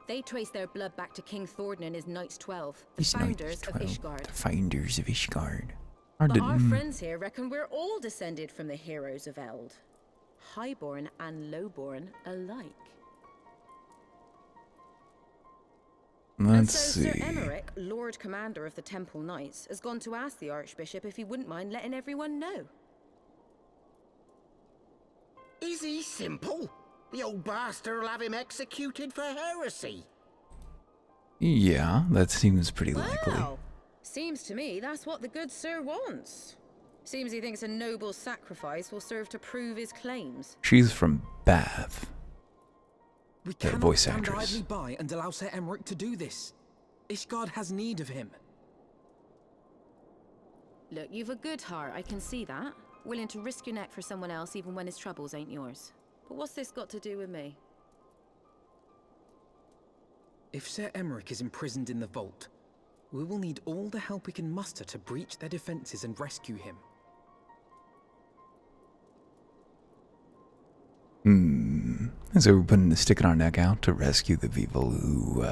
They trace their blood back to King Thordan and his Knights 12, the founders of Ishgard. The founders of Ishgard. But our friends here reckon we're all descended from the heroes of Eld. Highborn and lowborn alike. Let's so see. Sir Emeric, Lord Commander of the Temple Knights, has gone to ask the Archbishop if he wouldn't mind letting everyone know. Is he simple? The old bastard will have him executed for heresy. Yeah, that seems pretty likely. Well, seems to me that's what the good sir wants. Seems he thinks a noble sacrifice will serve to prove his claims. She's from Bath. We The cannot voice stand actress. idly by and allow Sir Emeric to do this. Ishgard has need of him. Look, you've a good heart, I can see that. Willing to risk your neck for someone else even when his troubles ain't yours. But what's this got to do with me? If Sir Emeric is imprisoned in the vault, we will need all the help we can muster to breach their defenses and rescue him. So we're putting the stick in our neck out to rescue the people who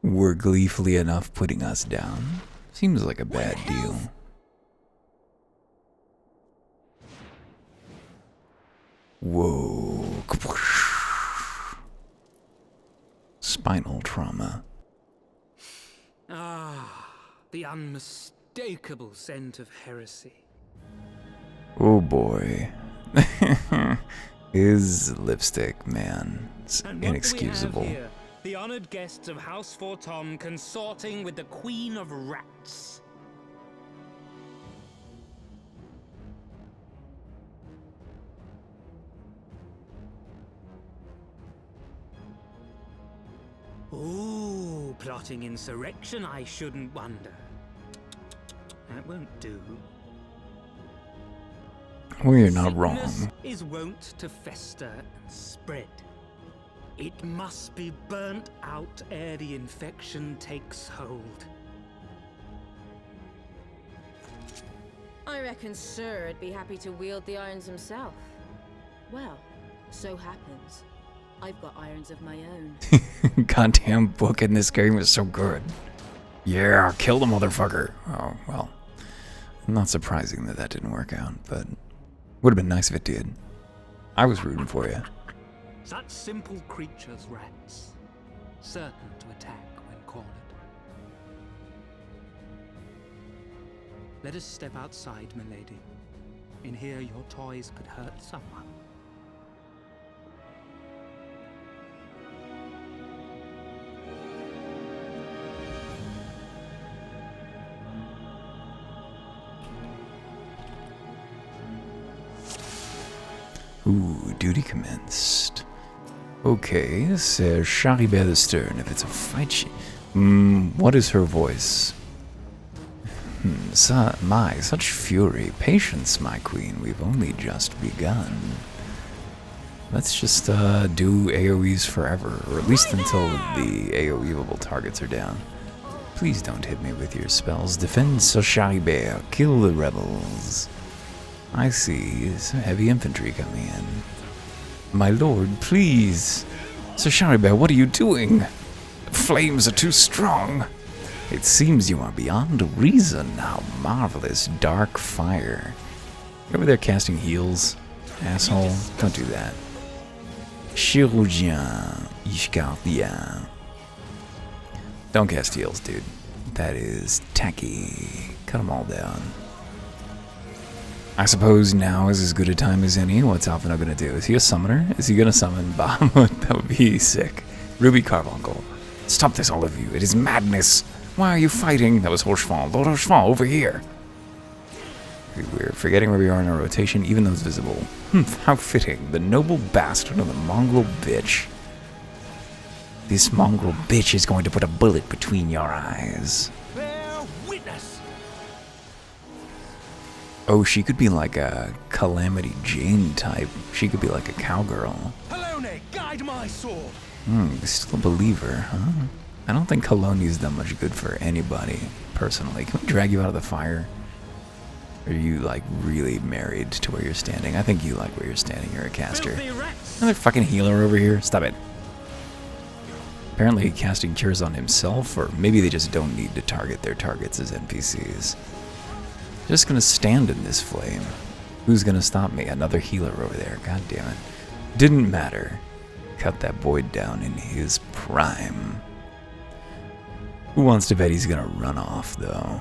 were gleefully enough putting us down. Seems like a bad deal. Whoa. Spinal trauma. Ah, the unmistakable scent of heresy. Oh boy. His lipstick, man. It's And what do we have inexcusable. here? The honored guests of House Fortom consorting with the Queen of Rats. Ooh, plotting insurrection, I shouldn't wonder. That won't do. Well, you're not wrong. Sickness is wont to fester and spread. It must be burnt out ere the infection takes hold. I reckon Sir would be happy to wield the irons himself. Well, so happens I've got irons of my own. Goddamn book in this game is so good. Yeah, kill the motherfucker. Oh, well. Not surprising that that didn't work out, but would have been nice if it did. I was rooting for you. Such simple creatures, rats, certain to attack when cornered. Let us step outside, milady. In here, your toys could hurt someone. Ooh, duty commenced. Okay, says Charibert the Stern. If it's a fight, what is her voice? Such fury. Patience, my queen. We've only just begun. Let's just do AoEs forever, or at least until the AoEable targets are down. Please don't hit me with your spells. Defend Sir Charibert. Kill the rebels. I see some heavy infantry coming in. My lord, please. Sir Charibert, what are you doing? The flames are too strong. It seems you are beyond reason. How marvelous. Dark fire. You're over there casting heals, asshole. Don't do that. Chirurgien Ishgardien. Don't cast heals, dude. That is tacky. Cut them all down. I suppose now is as good a time as any. What's Alphinaud gonna do? Is he a summoner? Is he gonna summon Bahamut? That would be sick. Ruby Carbuncle. Stop this, all of you. It is madness. Why are you fighting? That was Horchefant. Lord Horchefant, over here. We're forgetting where we are in our rotation, even though it's visible. How fitting. The noble bastard of the mongrel bitch. This mongrel bitch is going to put a bullet between your eyes. Bear witness. Oh, she could be like a Calamity Jane type. She could be like a cowgirl. Halone, guide my sword. Still a believer, huh? I don't think Cologne's done much good for anybody, personally. Can we drag you out of the fire? Or are you, like, really married to where you're standing? I think you like where you're standing. You're a caster. Another fucking healer over here? Stop it. Apparently casting cures on himself, or maybe they just don't need to target their targets as NPCs. Just gonna stand in this flame. Who's gonna stop me? Another healer over there. God damn it. Didn't matter. Cut that boy down in his prime. Who wants to bet he's gonna run off, though?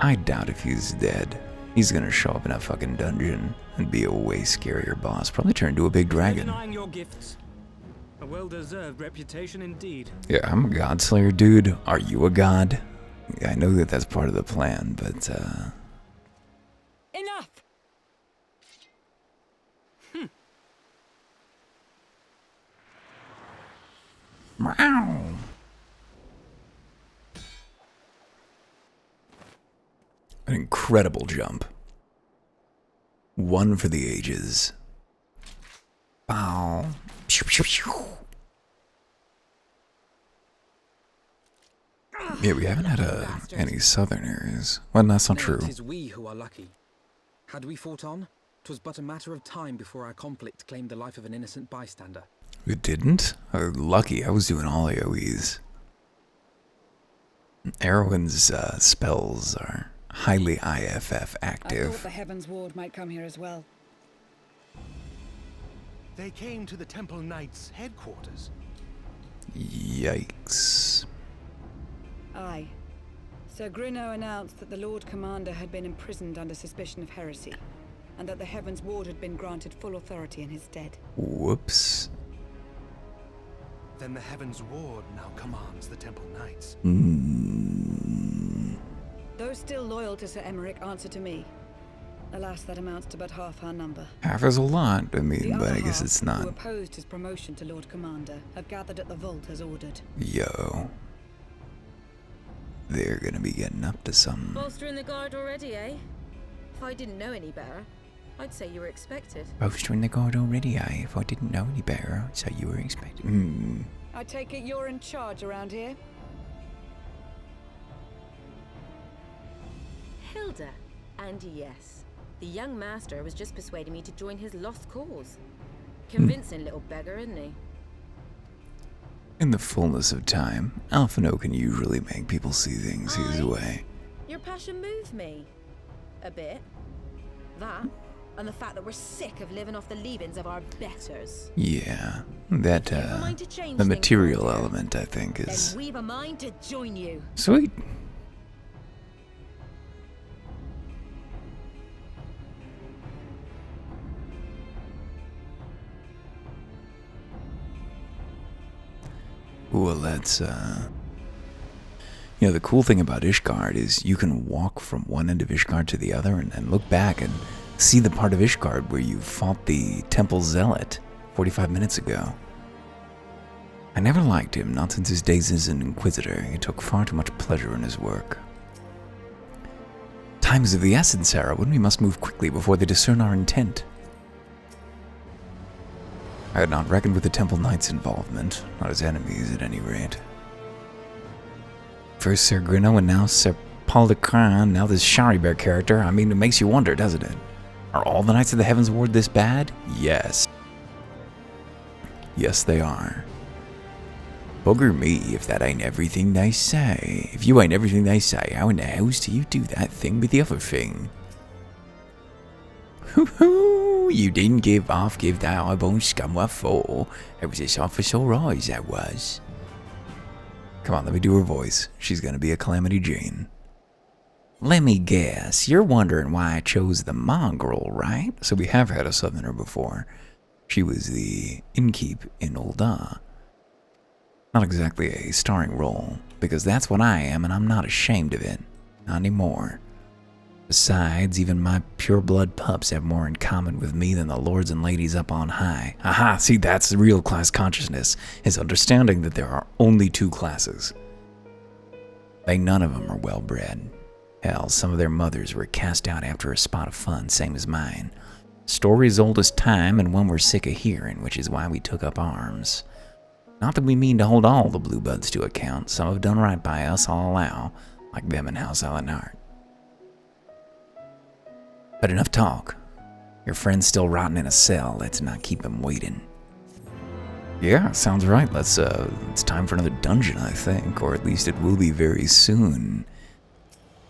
I doubt if he's dead. He's gonna show up in a fucking dungeon and be a way scarier boss. Probably turn into a big dragon. Denying your gifts. A well-deserved reputation indeed. Yeah, I'm a god slayer, dude. Are you a god? Yeah, I know that that's part of the plan, but Enough! Meow. An incredible jump. One for the ages. Bow. Pew, pew, pew. Yeah, we haven't had any southerners. Well, that's not true. It is we who are lucky. Had we fought on, 'twas but a matter of time before our conflict claimed the life of an innocent bystander. It didn't? Lucky, I was doing all AoEs. Erwin's spells are highly IFF I active. thought the Heaven's Ward might come here as well. They came to the Temple Knights' headquarters. Yikes. Aye. Sir Grinno announced that the Lord Commander had been imprisoned under suspicion of heresy, and that the Heaven's Ward had been granted full authority in his stead. Whoops. Then the Heaven's Ward now commands the Temple Knights. Those still loyal to Sir Emmerich answer to me. Alas, that amounts to but half our number. Half is a lot, I mean, The but other I guess half, it's not. who opposed his promotion to Lord Commander, have gathered at the vault as ordered. Yo. They're gonna be getting up to something. Bolstering the guard already, eh? If I didn't know any better, I'd say you were expected. Bolstering the guard already, eh? If I didn't know any better, I'd say you were expecting. I take it you're in charge around here? Hilda. And yes, the young master was just persuading me to join his lost cause. Convincing little beggar, isn't he? In the fullness of time, Alphino can usually make people see things his way. Your passion moved me. A bit. That, and the fact that we're sick of living off the leavings of our betters. Yeah, that, the material element, I think, is... Then we've a mind to join you. Sweet. Well, that's, You know, the cool thing about Ishgard is you can walk from one end of Ishgard to the other and then look back and see the part of Ishgard where you fought the Temple Zealot 45 minutes ago. I never liked him, not since his days as an Inquisitor. He took far too much pleasure in his work. Time is of the essence, Sarah, when we must move quickly before they discern our intent. I had not reckoned with the Temple Knights' involvement, not as enemies at any rate. First Ser Grino and now Ser Paldacran, now this Shari-Bear character. I mean, it makes you wonder, doesn't it? Are all the Knights of the Heaven's Ward this bad? Yes. Yes, they are. Bugger me if that ain't everything they say. If you ain't everything they say, how in the house do you do that thing with the other thing? Hoo-hoo! You didn't give that highborn scum what for. It was a sight for sore eyes, that was. Come on, let me do her voice. She's gonna be a Calamity Jane. Let me guess, you're wondering why I chose the mongrel, right? So we have had a Southerner before. She was the innkeep in Ul'dah. Not exactly a starring role, because that's what I am and I'm not ashamed of it. Not anymore. Besides, even my pure-blood pups have more in common with me than the lords and ladies up on high. Aha, see, that's the real class consciousness, is understanding that there are only two classes. None of them are well-bred. Hell, some of their mothers were cast out after a spot of fun, same as mine. Story's old as time, and one we're sick of hearing, which is why we took up arms. Not that we mean to hold all the blue buds to account. Some have done right by us, I'll allow, like them in House Alenard. But enough talk. Your friend's still rotting in a cell. Let's not keep him waiting. Yeah, sounds right. It's time for another dungeon, I think. Or at least it will be very soon.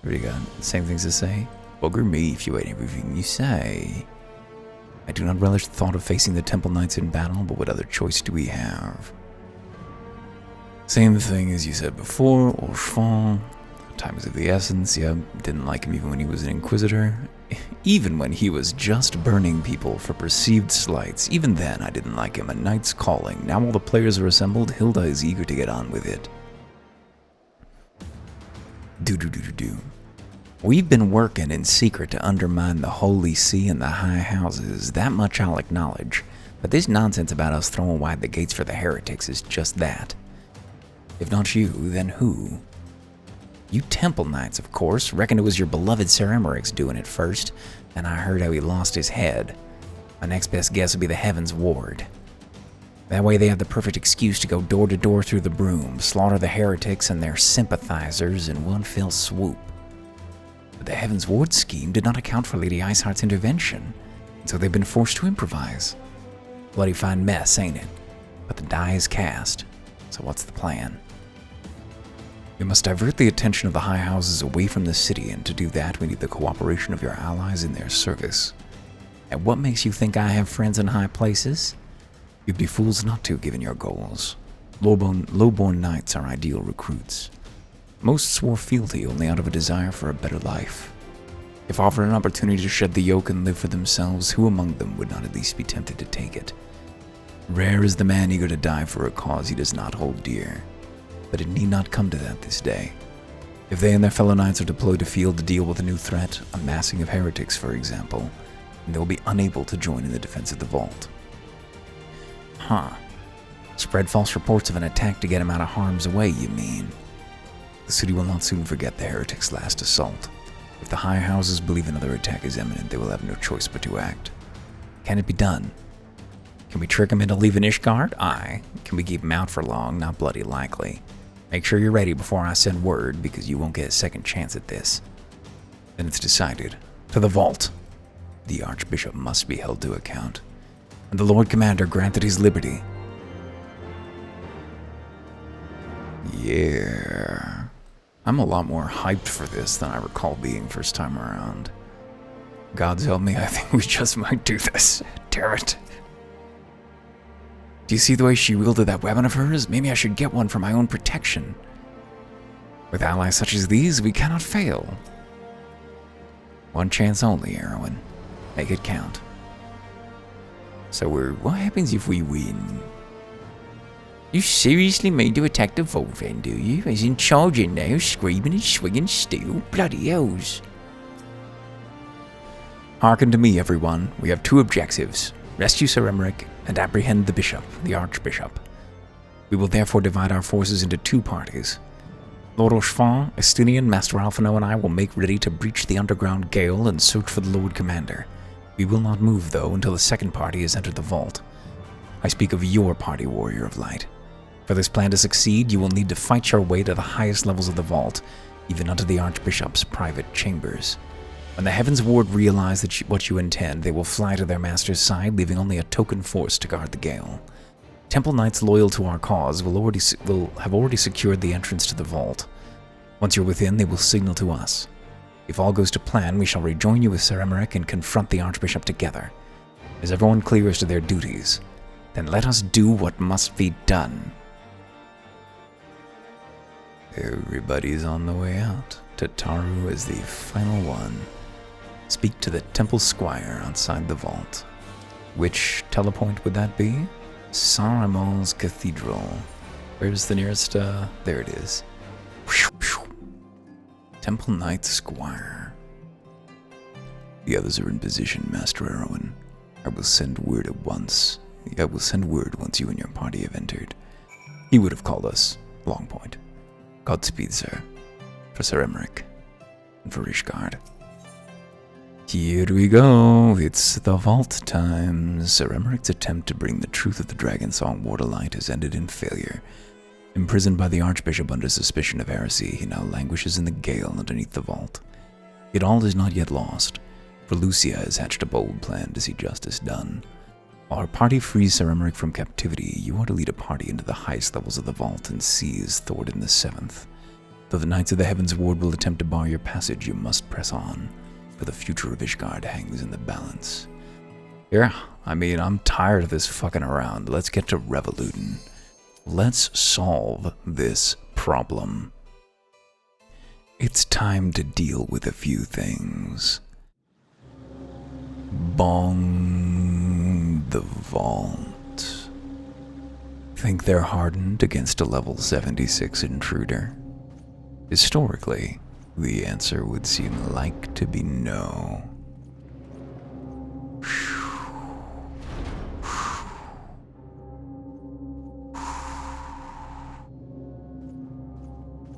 What do you got? Same things to say? Bugger me if you ain't everything you say. I do not relish the thought of facing the Temple Knights in battle, but what other choice do we have? Same thing as you said before, Orphan. Time is of the essence, yep. Didn't like him even when he was an Inquisitor. Even when he was just burning people for perceived slights. Even then, I didn't like him. A knight's calling. Now all the players are assembled, Hilda is eager to get on with it. Do. We've been working in secret to undermine the Holy See and the High Houses. That much I'll acknowledge. But this nonsense about us throwing wide the gates for the heretics is just that. If not you, then who? You Temple Knights, of course. Reckoned it was your beloved Ser Emmerich's doing it first, and I heard how he lost his head. My next best guess would be the Heaven's Ward. That way they have the perfect excuse to go door to door through the broom, slaughter the heretics and their sympathizers in one fell swoop. But the Heaven's Ward scheme did not account for Lady Iceheart's intervention, and so they've been forced to improvise. Bloody fine mess, ain't it? But the die is cast, so what's the plan? We must divert the attention of the High Houses away from the city, and to do that we need the cooperation of your allies in their service. And what makes you think I have friends in high places? You'd be fools not to, given your goals. Low-born knights are ideal recruits. Most swore fealty only out of a desire for a better life. If offered an opportunity to shed the yoke and live for themselves, who among them would not at least be tempted to take it? Rare is the man eager to die for a cause he does not hold dear. But it need not come to that this day. If they and their fellow knights are deployed to field to deal with a new threat, a massing of heretics, for example, then they will be unable to join in the defense of the vault. Huh. Spread false reports of an attack to get him out of harm's way, you mean? The city will not soon forget the heretics' last assault. If the high houses believe another attack is imminent, they will have no choice but to act. Can it be done? Can we trick him into leaving Ishgard? Aye. Can we keep him out for long? Not bloody likely. Make sure you're ready before I send word, because you won't get a second chance at this. Then it's decided. To the vault. The Archbishop must be held to account. And the Lord Commander granted his liberty. Yeah. I'm a lot more hyped for this than I recall being first time around. Gods help me, I think we just might do this. Damn it. Do you see the way she wielded that weapon of hers? Maybe I should get one for my own protection. With allies such as these, we cannot fail. One chance only, Erwin. Make it count. So what happens if we win? You seriously mean to attack the vault then, do you? As in charging now, screaming and swinging steel? Bloody hells. Hearken to me, everyone. We have two objectives. Rescue Sir Emmerich and apprehend the bishop, the archbishop. We will therefore divide our forces into two parties. Lord Rochefort, Estinian, Master Alphino, and I will make ready to breach the underground gale and search for the Lord Commander. We will not move, though, until the second party has entered the vault. I speak of your party, Warrior of Light. For this plan to succeed, you will need to fight your way to the highest levels of the vault, even unto the Archbishop's private chambers. When the Heavens Ward realize what you intend, they will fly to their master's side, leaving only a token force to guard the gale. Temple Knights loyal to our cause will have already secured the entrance to the vault. Once you're within, they will signal to us. If all goes to plan, we shall rejoin you with Sir Emmerich and confront the Archbishop together. Is everyone clear as to their duties? Then let us do what must be done. Everybody's on the way out. Tataru is the final one. Speak to the Temple Squire outside the vault. Which telepoint would that be? Saint-Ramon's Cathedral. Where's the nearest, there it is. Temple Knight Squire. The others are in position, Master Erwin. I will send word once you and your party have entered. He would have called us Longpoint. Godspeed, sir. For Sir Emmerich. And for Ishgard. Here we go. It's the vault time. Sir Emmerich's attempt to bring the truth of the Dragonsong War to light has ended in failure. Imprisoned by the Archbishop under suspicion of heresy, he now languishes in the gale underneath the vault. Yet all is not yet lost, for Lucia has hatched a bold plan to see justice done. While her party frees Sir Emmerich from captivity, you are to lead a party into the highest levels of the vault and seize Thordan the Seventh. Though the Knights of the Heavens Ward will attempt to bar your passage, you must press on, for the future of Ishgard hangs in the balance. Yeah, I mean, I'm tired of this fucking around. Let's get to revoluting. Let's solve this problem. It's time to deal with a few things. Bong the vault. Think they're hardened against a level 76 intruder? Historically, the answer would seem like to be no.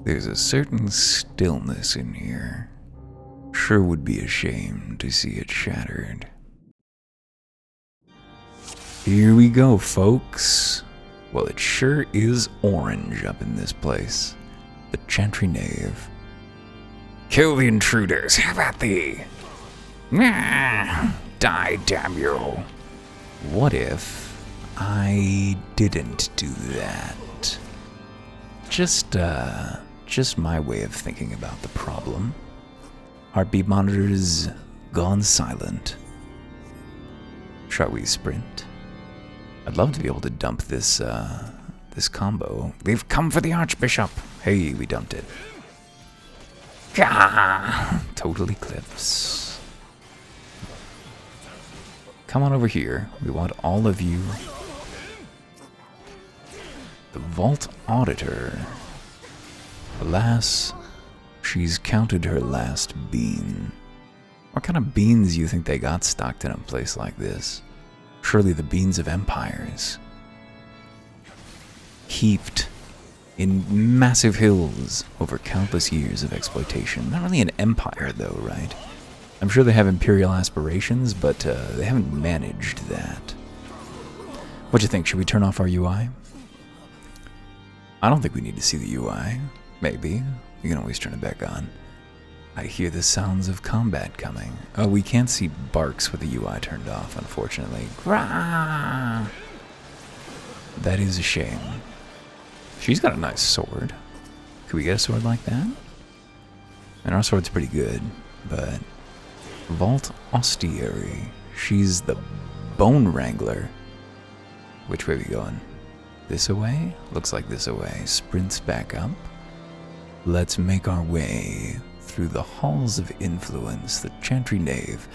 There's a certain stillness in here. Sure would be a shame to see it shattered. Here we go, folks. Well, it sure is orange up in this place. The Chantry Knave. Kill the intruders, how about thee? Die, damn you. What if I didn't do that? Just my way of thinking about the problem. Heartbeat monitors gone silent. Shall we sprint? I'd love to be able to dump this combo. They've come for the Archbishop. Hey, we dumped it. Gah! Total Eclipse. Come on over here. We want all of you The Vault Auditor. Alas, she's counted her last bean. What kind of beans do you think they got stocked in a place like this? Surely the beans of empires. Heaped in massive hills over countless years of exploitation. Not really an empire, though, right? I'm sure they have imperial aspirations, but they haven't managed that. What do you think? Should we turn off our UI? I don't think we need to see the UI. Maybe. We can always turn it back on. I hear the sounds of combat coming. Oh, we can't see Barks with the UI turned off, unfortunately. Grah! That is a shame. She's got a nice sword. Could we get a sword like that? And our sword's pretty good, but... Vault Ostiary. She's the Bone Wrangler. Which way are we going? This away? Looks like this away. Sprints back up. Let's make our way through the halls of influence, the Chantry Nave.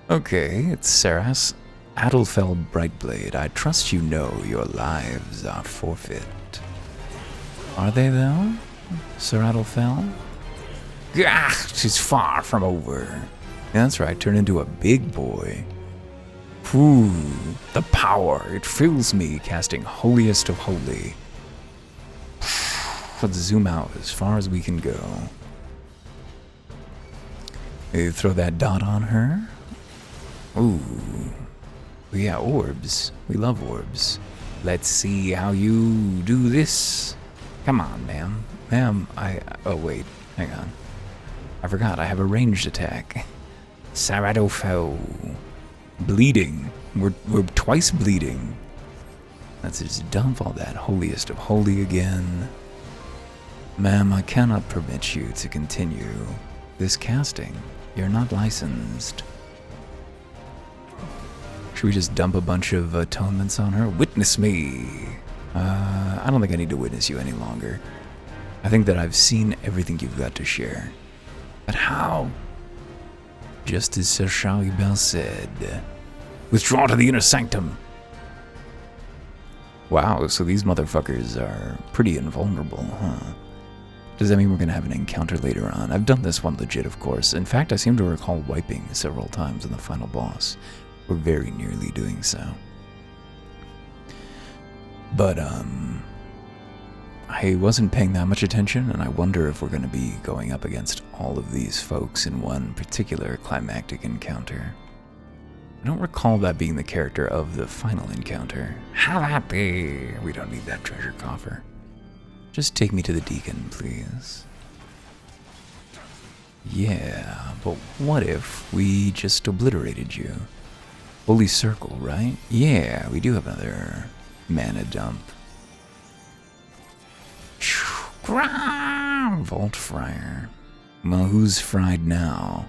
Okay, it's Saras Adelfeld Brightblade. I trust you know your lives are forfeit. Are they, though, Sir Adelfeld? Gah, she's far from over. Yeah, that's right, turn into a big boy. Ooh, the power, it fills me, casting Holiest of Holy. Let's zoom out as far as we can go. Maybe throw that dot on her. Ooh. Yeah, orbs. We love orbs. Let's see how you do this. Come on, ma'am. Ma'am, oh, wait. Hang on. I forgot, I have a ranged attack. Saradofel. Bleeding. We're twice bleeding. Let's just dump all that Holiest of Holy again. Ma'am, I cannot permit you to continue this casting. You're not licensed. Should we just dump a bunch of atonements on her? Witness me! I don't think I need to witness you any longer. I think that I've seen everything you've got to share. But how? Just as Sir Shalibel said. Withdraw to the inner sanctum! Wow, so these motherfuckers are pretty invulnerable, huh? Does that mean we're gonna have an encounter later on? I've done this one legit, of course. In fact, I seem to recall wiping several times in the final boss. We're very nearly doing so. But, I wasn't paying that much attention, and I wonder if we're gonna be going up against all of these folks in one particular climactic encounter. I don't recall that being the character of the final encounter. How that be? We don't need that treasure coffer. Just take me to the Deacon, please. Yeah, but what if we just obliterated you? Holy Circle, right? Yeah, we do have another mana dump. Vault Friar. Well, who's fried now?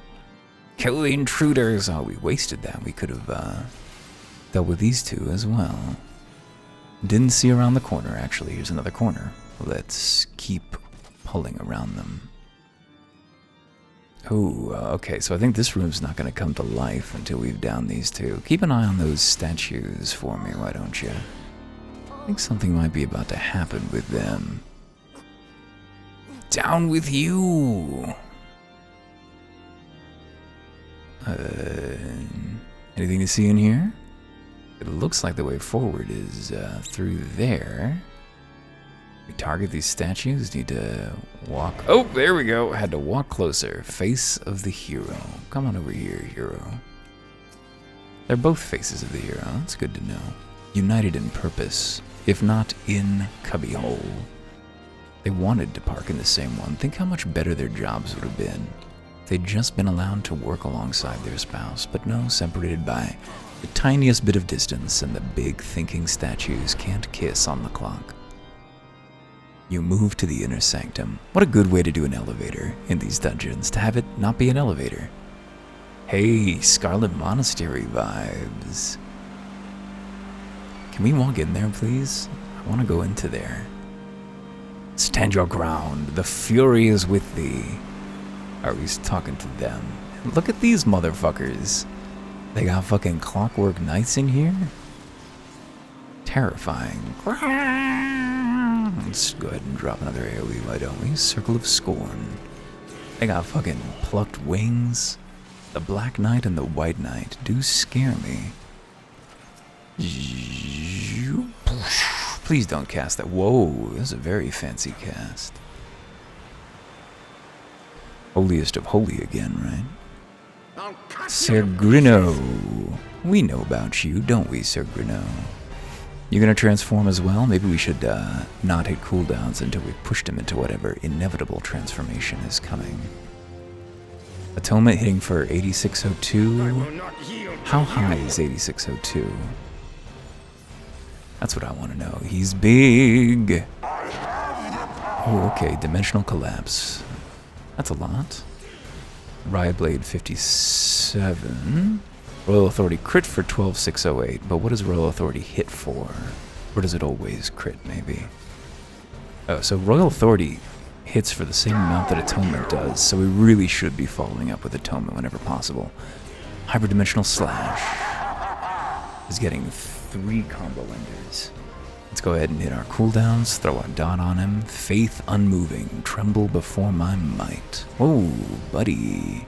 Kill the intruders! Oh, we wasted that. We could have dealt with these two as well. Didn't see around the corner, actually. Here's another corner. Let's keep pulling around them. Oh, okay, so I think this room's not going to come to life until we've downed these two. Keep an eye on those statues for me, why don't you? I think something might be about to happen with them. Down with you! Anything to see in here? It looks like the way forward is through there. We target these statues, need to walk. Oh, there we go. Had to walk closer. Face of the hero. Come on over here, hero. They're both faces of the hero. That's good to know. United in purpose, if not in cubbyhole. They wanted to park in the same one. Think how much better their jobs would have been. They'd just been allowed to work alongside their spouse, but no, separated by the tiniest bit of distance, and the big thinking statues can't kiss on the clock. You move to the inner sanctum. What a good way to do an elevator in these dungeons, to have it not be an elevator. Hey, Scarlet Monastery vibes. Can we walk in there, please? I want to go into there. Stand your ground. The fury is with thee. Or he's talking to them. Look at these motherfuckers. They got fucking clockwork knights in here? Terrifying. Let's go ahead and drop another AoE, why don't we? Circle of Scorn. They got fucking plucked wings. The Black Knight and the White Knight do scare me. Please don't cast that. Whoa, that's a very fancy cast. Holiest of Holy again, right? Ser Grino. We know about you, don't we, Ser Grino? You gonna transform as well? Maybe we should not hit cooldowns until we've pushed him into whatever inevitable transformation is coming. Atonement hitting for 8602. How high is 8602? That's what I want to know. He's big. Oh, okay. Dimensional Collapse. That's a lot. Riot Blade 57. Royal Authority crit for 12608. But what does Royal Authority hit for? Or does it always crit, maybe? Oh, so Royal Authority hits for the same amount that Atonement does, so we really should be following up with Atonement whenever possible. Hyperdimensional Slash is getting 3 combo enders. Let's go ahead and hit our cooldowns, throw a dot on him. Faith Unmoving, tremble before my might. Whoa, buddy.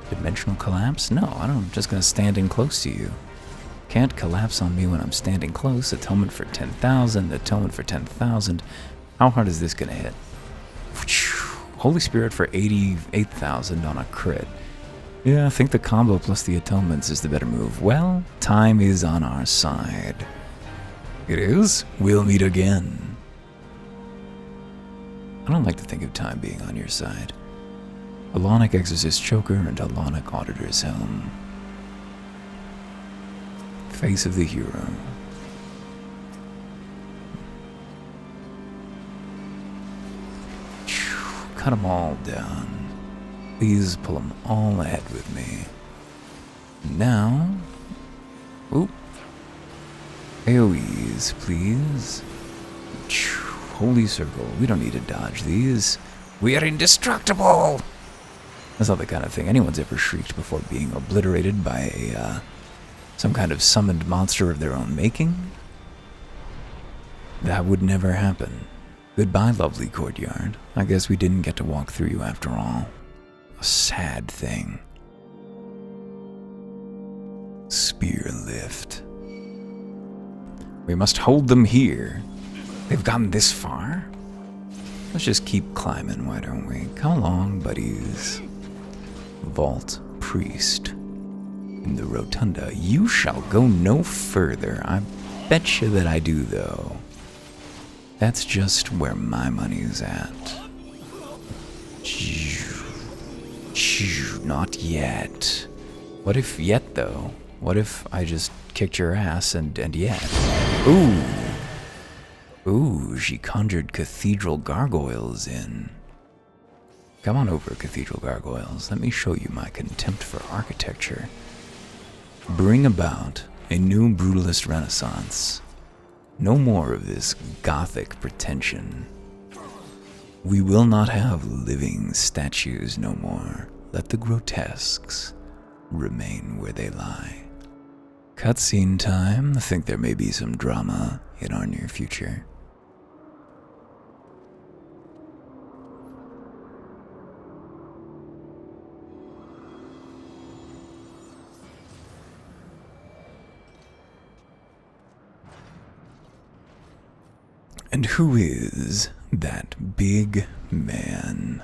Dimensional Collapse? No, I'm just gonna stand in close to you. Can't collapse on me when I'm standing close. Atonement for 10,000, Atonement for 10,000. How hard is this gonna hit? Holy Spirit for 88,000 on a crit. Yeah, I think the combo plus the atonements is the better move. Well, time is on our side. It is? We'll meet again. I don't like to think of time being on your side. Alonic Exorcist Choker and Alonic Auditor's Helm. Face of the Hero. Cut them all down. Please pull them all ahead with me. Now, oop. AoEs, please. Holy Circle. We don't need to dodge these. We are indestructible! That's not the kind of thing anyone's ever shrieked before being obliterated by some kind of summoned monster of their own making. That would never happen. Goodbye, lovely courtyard. I guess we didn't get to walk through you after all. A sad thing. Spear lift. We must hold them here. They've gotten this far? Let's just keep climbing, why don't we? Come along, buddies. Vault Priest. In the Rotunda. You shall go no further. I bet you that I do, though. That's just where my money's at. Not yet. What if yet, though? What if I just kicked your ass and yet? Ooh. Ooh, she conjured Cathedral Gargoyles in. Come on over, Cathedral Gargoyles. Let me show you my contempt for architecture. Bring about a new brutalist renaissance. No more of this gothic pretension. We will not have living statues no more. Let the grotesques remain where they lie. Cutscene time. I think there may be some drama in our near future. And who is that big man?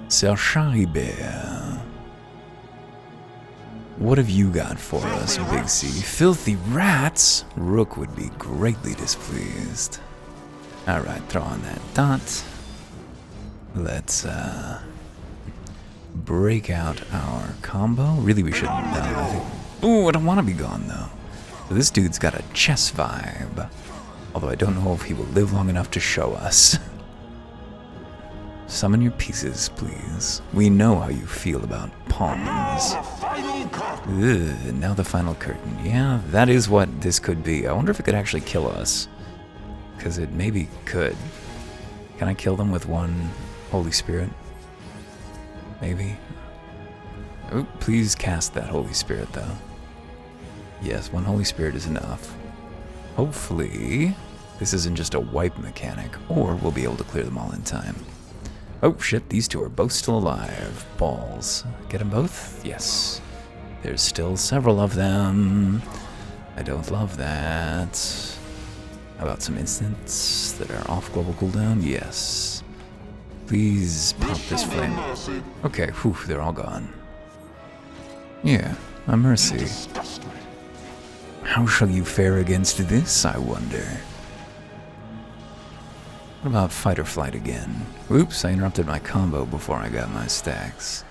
Ser Charibert. What have you got for us, Big C? Filthy rats? Rook would be greatly displeased. Alright, throw on that dot. Let's, break out our combo. Really, we shouldn't. No, I think. Ooh, I don't want to be gone, though. So this dude's got a chess vibe. Although I don't know if he will live long enough to show us. Summon your pieces, please. We know how you feel about pawns. Ugh, now the final curtain. Yeah, that is what this could be. I wonder if it could actually kill us. Because it maybe could. Can I kill them with one Holy Spirit? Maybe. Oh, please cast that Holy Spirit, though. Yes, one Holy Spirit is enough. Hopefully, this isn't just a wipe mechanic, or we'll be able to clear them all in time. Oh shit, these two are both still alive. Balls. Get them both? Yes. There's still several of them. I don't love that. How about some instants that are off global cooldown? Yes. Please pop this flame. Okay, whew, they're all gone. Yeah, a mercy. How shall you fare against this, I wonder? What about fight or flight again? Oops, I interrupted my combo before I got my stacks.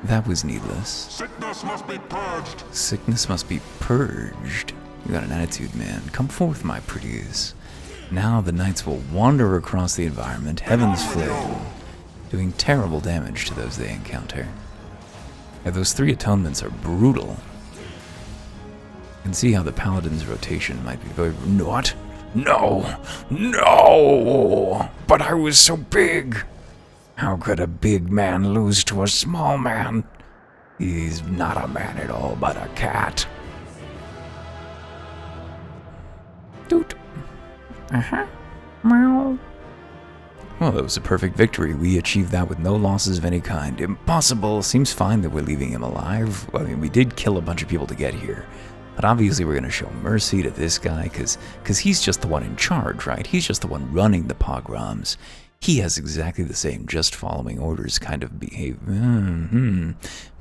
That was needless. Sickness must be purged. Sickness must be purged. You got an attitude, man. Come forth, my pretties. Now the knights will wander across the environment, Heaven's Flame, doing terrible damage to those they encounter. Yeah, those 3 atonements are brutal. You can see how the paladin's rotation might be very... What? No! No! But I was so big! How could a big man lose to a small man? He's not a man at all, but a cat. Doot. Uh-huh. Meow. Well, that was a perfect victory. We achieved that with no losses of any kind. Impossible. Seems fine that we're leaving him alive. I mean, we did kill a bunch of people to get here. But obviously we're going to show mercy to this guy, because he's just the one in charge, right? He's just the one running the pogroms. He has exactly the same just following orders kind of behavior.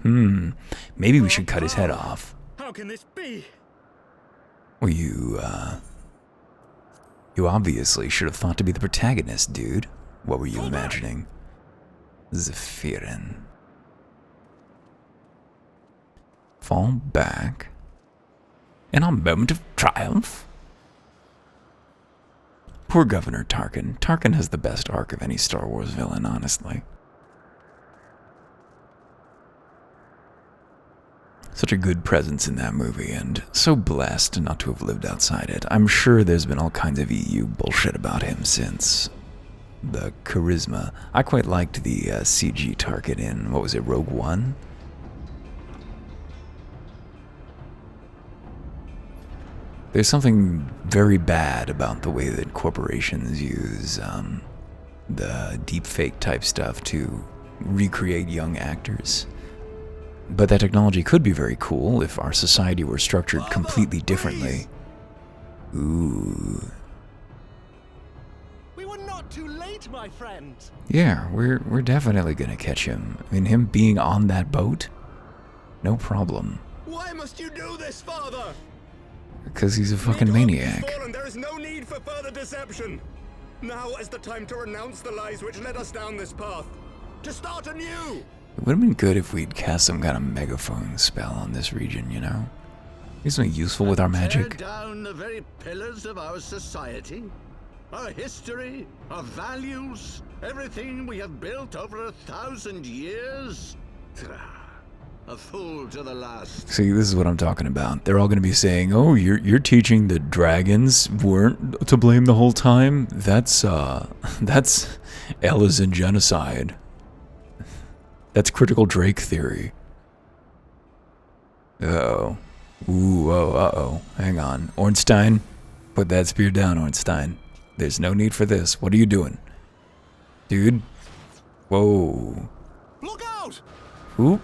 Maybe we should cut his head off. How can this be? Well, you obviously should have thought to be the protagonist, dude. What were you imagining? Zephyrin. Fall back. In a moment of triumph. Poor Governor Tarkin. Tarkin has the best arc of any Star Wars villain, honestly. Such a good presence in that movie, and so blessed not to have lived outside it. I'm sure there's been all kinds of EU bullshit about him since. The charisma. I quite liked the CG Tarkin in, what was it, Rogue One? There's something very bad about the way that corporations use the deepfake type stuff to recreate young actors. But that technology could be very cool if our society were structured completely differently. Ooh. We were not too late, my friend. Yeah, we're definitely gonna catch him. I mean, him being on that boat, no problem. Why must you do this, Father? Because he's a fucking maniac. There is no need for further deception. Now is the time to renounce the lies which led us down this path. To start anew. It would have been good if we'd cast some kind of megaphone spell on this region, you know? He's something useful with our magic. Tear down the very pillars of our society, our history, our values, everything we have built over 1,000 years. A fool to the last. See, this is what I'm talking about. They're all going to be saying, "Oh, you're teaching the dragons weren't to blame the whole time." That's Elysian genocide. That's critical Drake theory. Uh-oh. Ooh, oh, uh-oh. Hang on. Ornstein, put that spear down, Ornstein. There's no need for this. What are you doing? Dude? Whoa. Look out! Oop.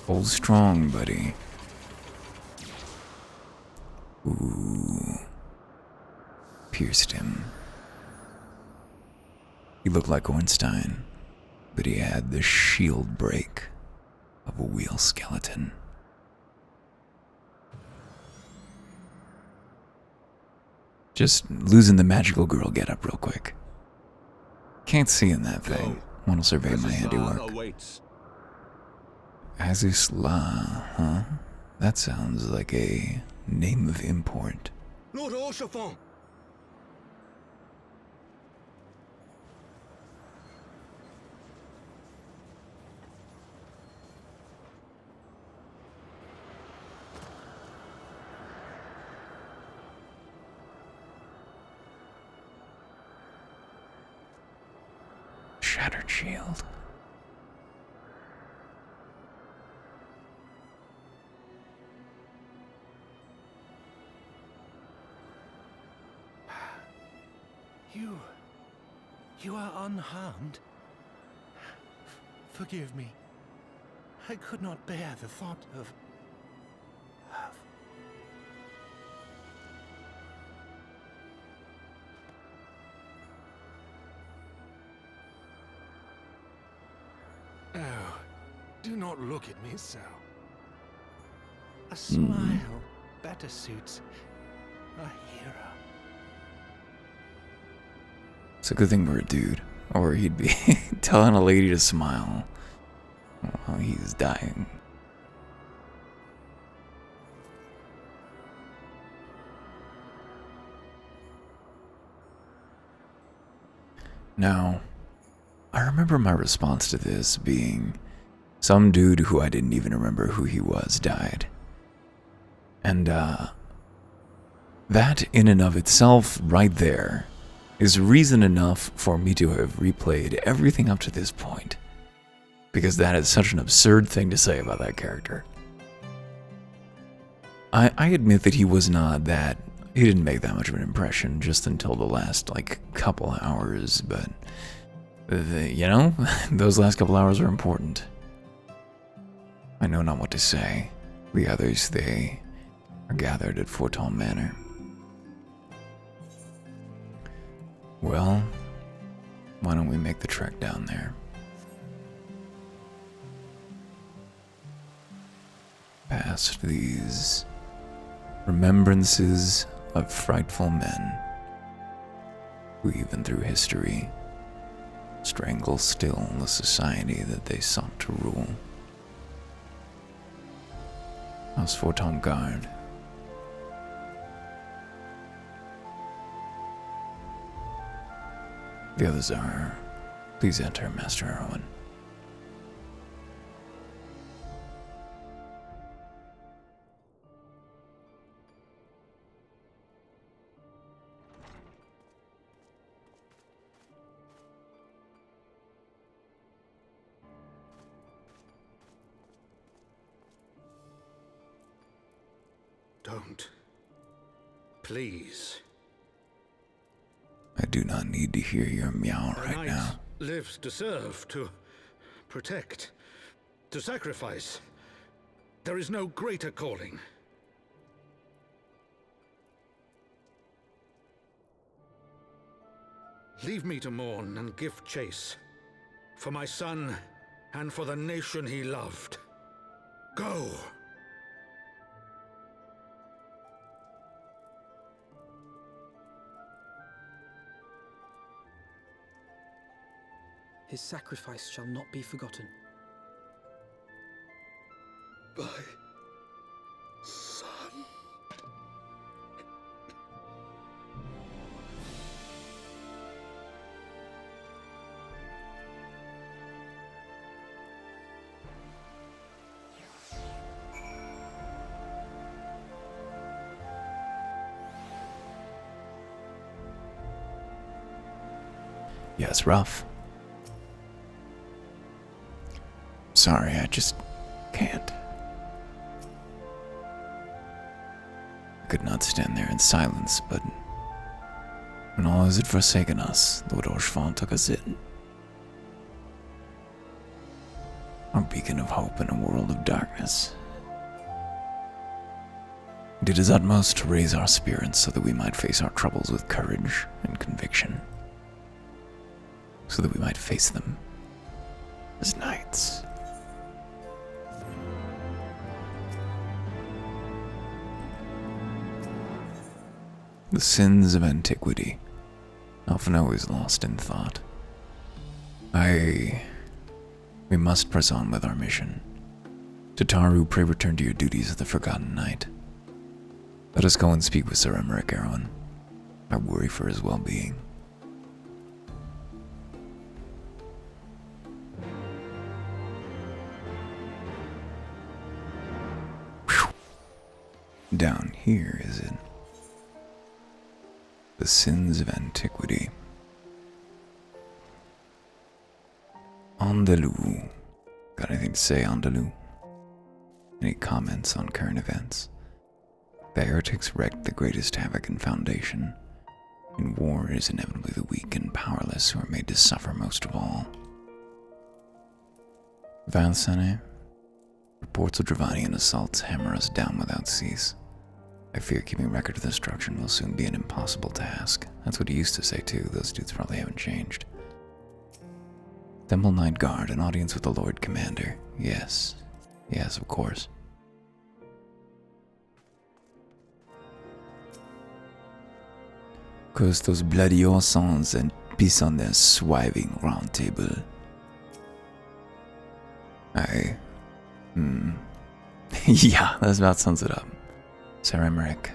Hold strong, buddy. Ooh. Pierced him. He looked like Ornstein, but he had the shield break of a wheel skeleton. Just losing the magical girl getup real quick. Can't see in that thing. Want to survey my handiwork. Azus La, huh? That sounds like a name of import. Lord Orchefort. Shattered shield. You are unharmed? Forgive me. I could not bear the thought of... Oh, do not look at me so. A smile better suits a hero. It's a good thing we're a dude, or he'd be telling a lady to smile while he's dying. Now, I remember my response to this being some dude who I didn't even remember who he was died. And, that in and of itself, right there, is reason enough for me to have replayed everything up to this point. Because that is such an absurd thing to say about that character. I admit that he was not that... He didn't make that much of an impression just until the last, couple hours, but... you know, those last couple hours are important. I know not what to say. The others, they are gathered at Fortall Manor. Well, why don't we make the trek down there? Past these remembrances of frightful men who, even through history, strangle still the society that they sought to rule. House Fortall Guard. The others are... Please enter, Master Erwin. Don't. Please. I do not need to hear your meow right now. Lives to serve, to protect, to sacrifice. There is no greater calling. Leave me to mourn and give chase. For my son, and for the nation he loved. Go! His sacrifice shall not be forgotten. My son. Yeah, it's rough. Sorry, I just can't. I could not stand there in silence, but when all else had forsaken us, Lord Orshval took us in. Our beacon of hope in a world of darkness. He did his utmost to raise our spirits so that we might face our troubles with courage and conviction. So that we might face them as knights. The sins of antiquity, often always lost in thought. We must press on with our mission. Tataru, pray return to your duties as the Forgotten Knight. Let us go and speak with Sir Emmerich Erwin. I worry for his well-being. Down here, is it? The sins of antiquity. Andalou. Got anything to say, Andalou? Any comments on current events? The heretics wreaked the greatest havoc in Foundation, In war, it is inevitably the weak and powerless who are made to suffer most of all. Valsane, reports of Dravanian assaults hammer us down without cease. I fear keeping record of destruction will soon be an impossible task. That's what he used to say too, those dudes probably haven't changed. Temple Night Guard, an audience with the Lord Commander. Yes. Yes, of course. Cause those bloody orsons and peace on their swiving round table. Yeah, that about sums it up. Sir Emmerich.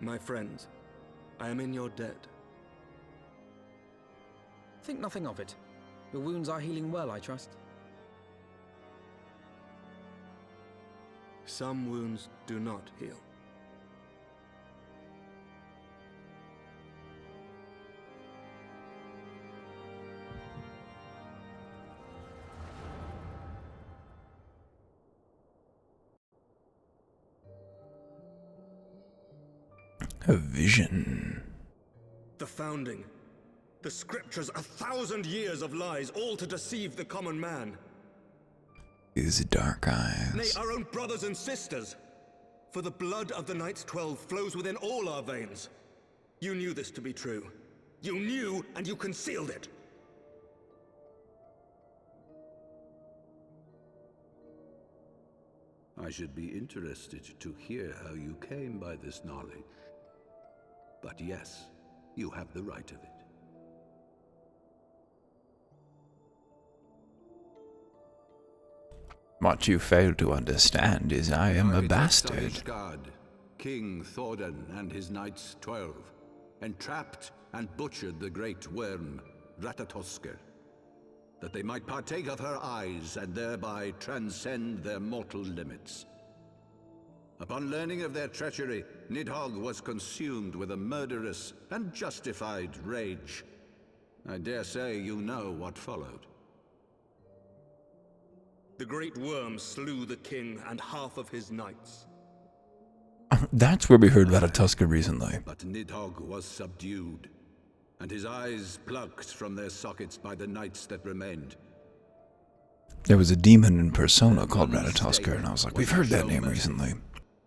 My friends, I am in your debt. Think nothing of it. Your wounds are healing well, I trust. Some wounds do not heal. A vision. The founding. The scriptures, 1,000 years of lies, all to deceive the common man. His dark eyes. Nay, our own brothers and sisters. For the blood of the Knights 12 flows within all our veins. You knew this to be true. You knew, and you concealed it. I should be interested to hear how you came by this knowledge. But yes, you have the right of it. What you fail to understand is I am a bastard. Ishgard, King Thordan and his Knights 12 entrapped and butchered the great worm, Ratatoskr, that they might partake of her eyes and thereby transcend their mortal limits. Upon learning of their treachery, Nidhogg was consumed with a murderous and justified rage. I dare say you know what followed. The great worm slew the king and half of his knights. That's where we heard about a Tusker recently. But Nidhogg was subdued, and his eyes plucked from their sockets by the knights that remained. There was a demon in Persona called Ratatoskr, and I was like, we've heard that name recently.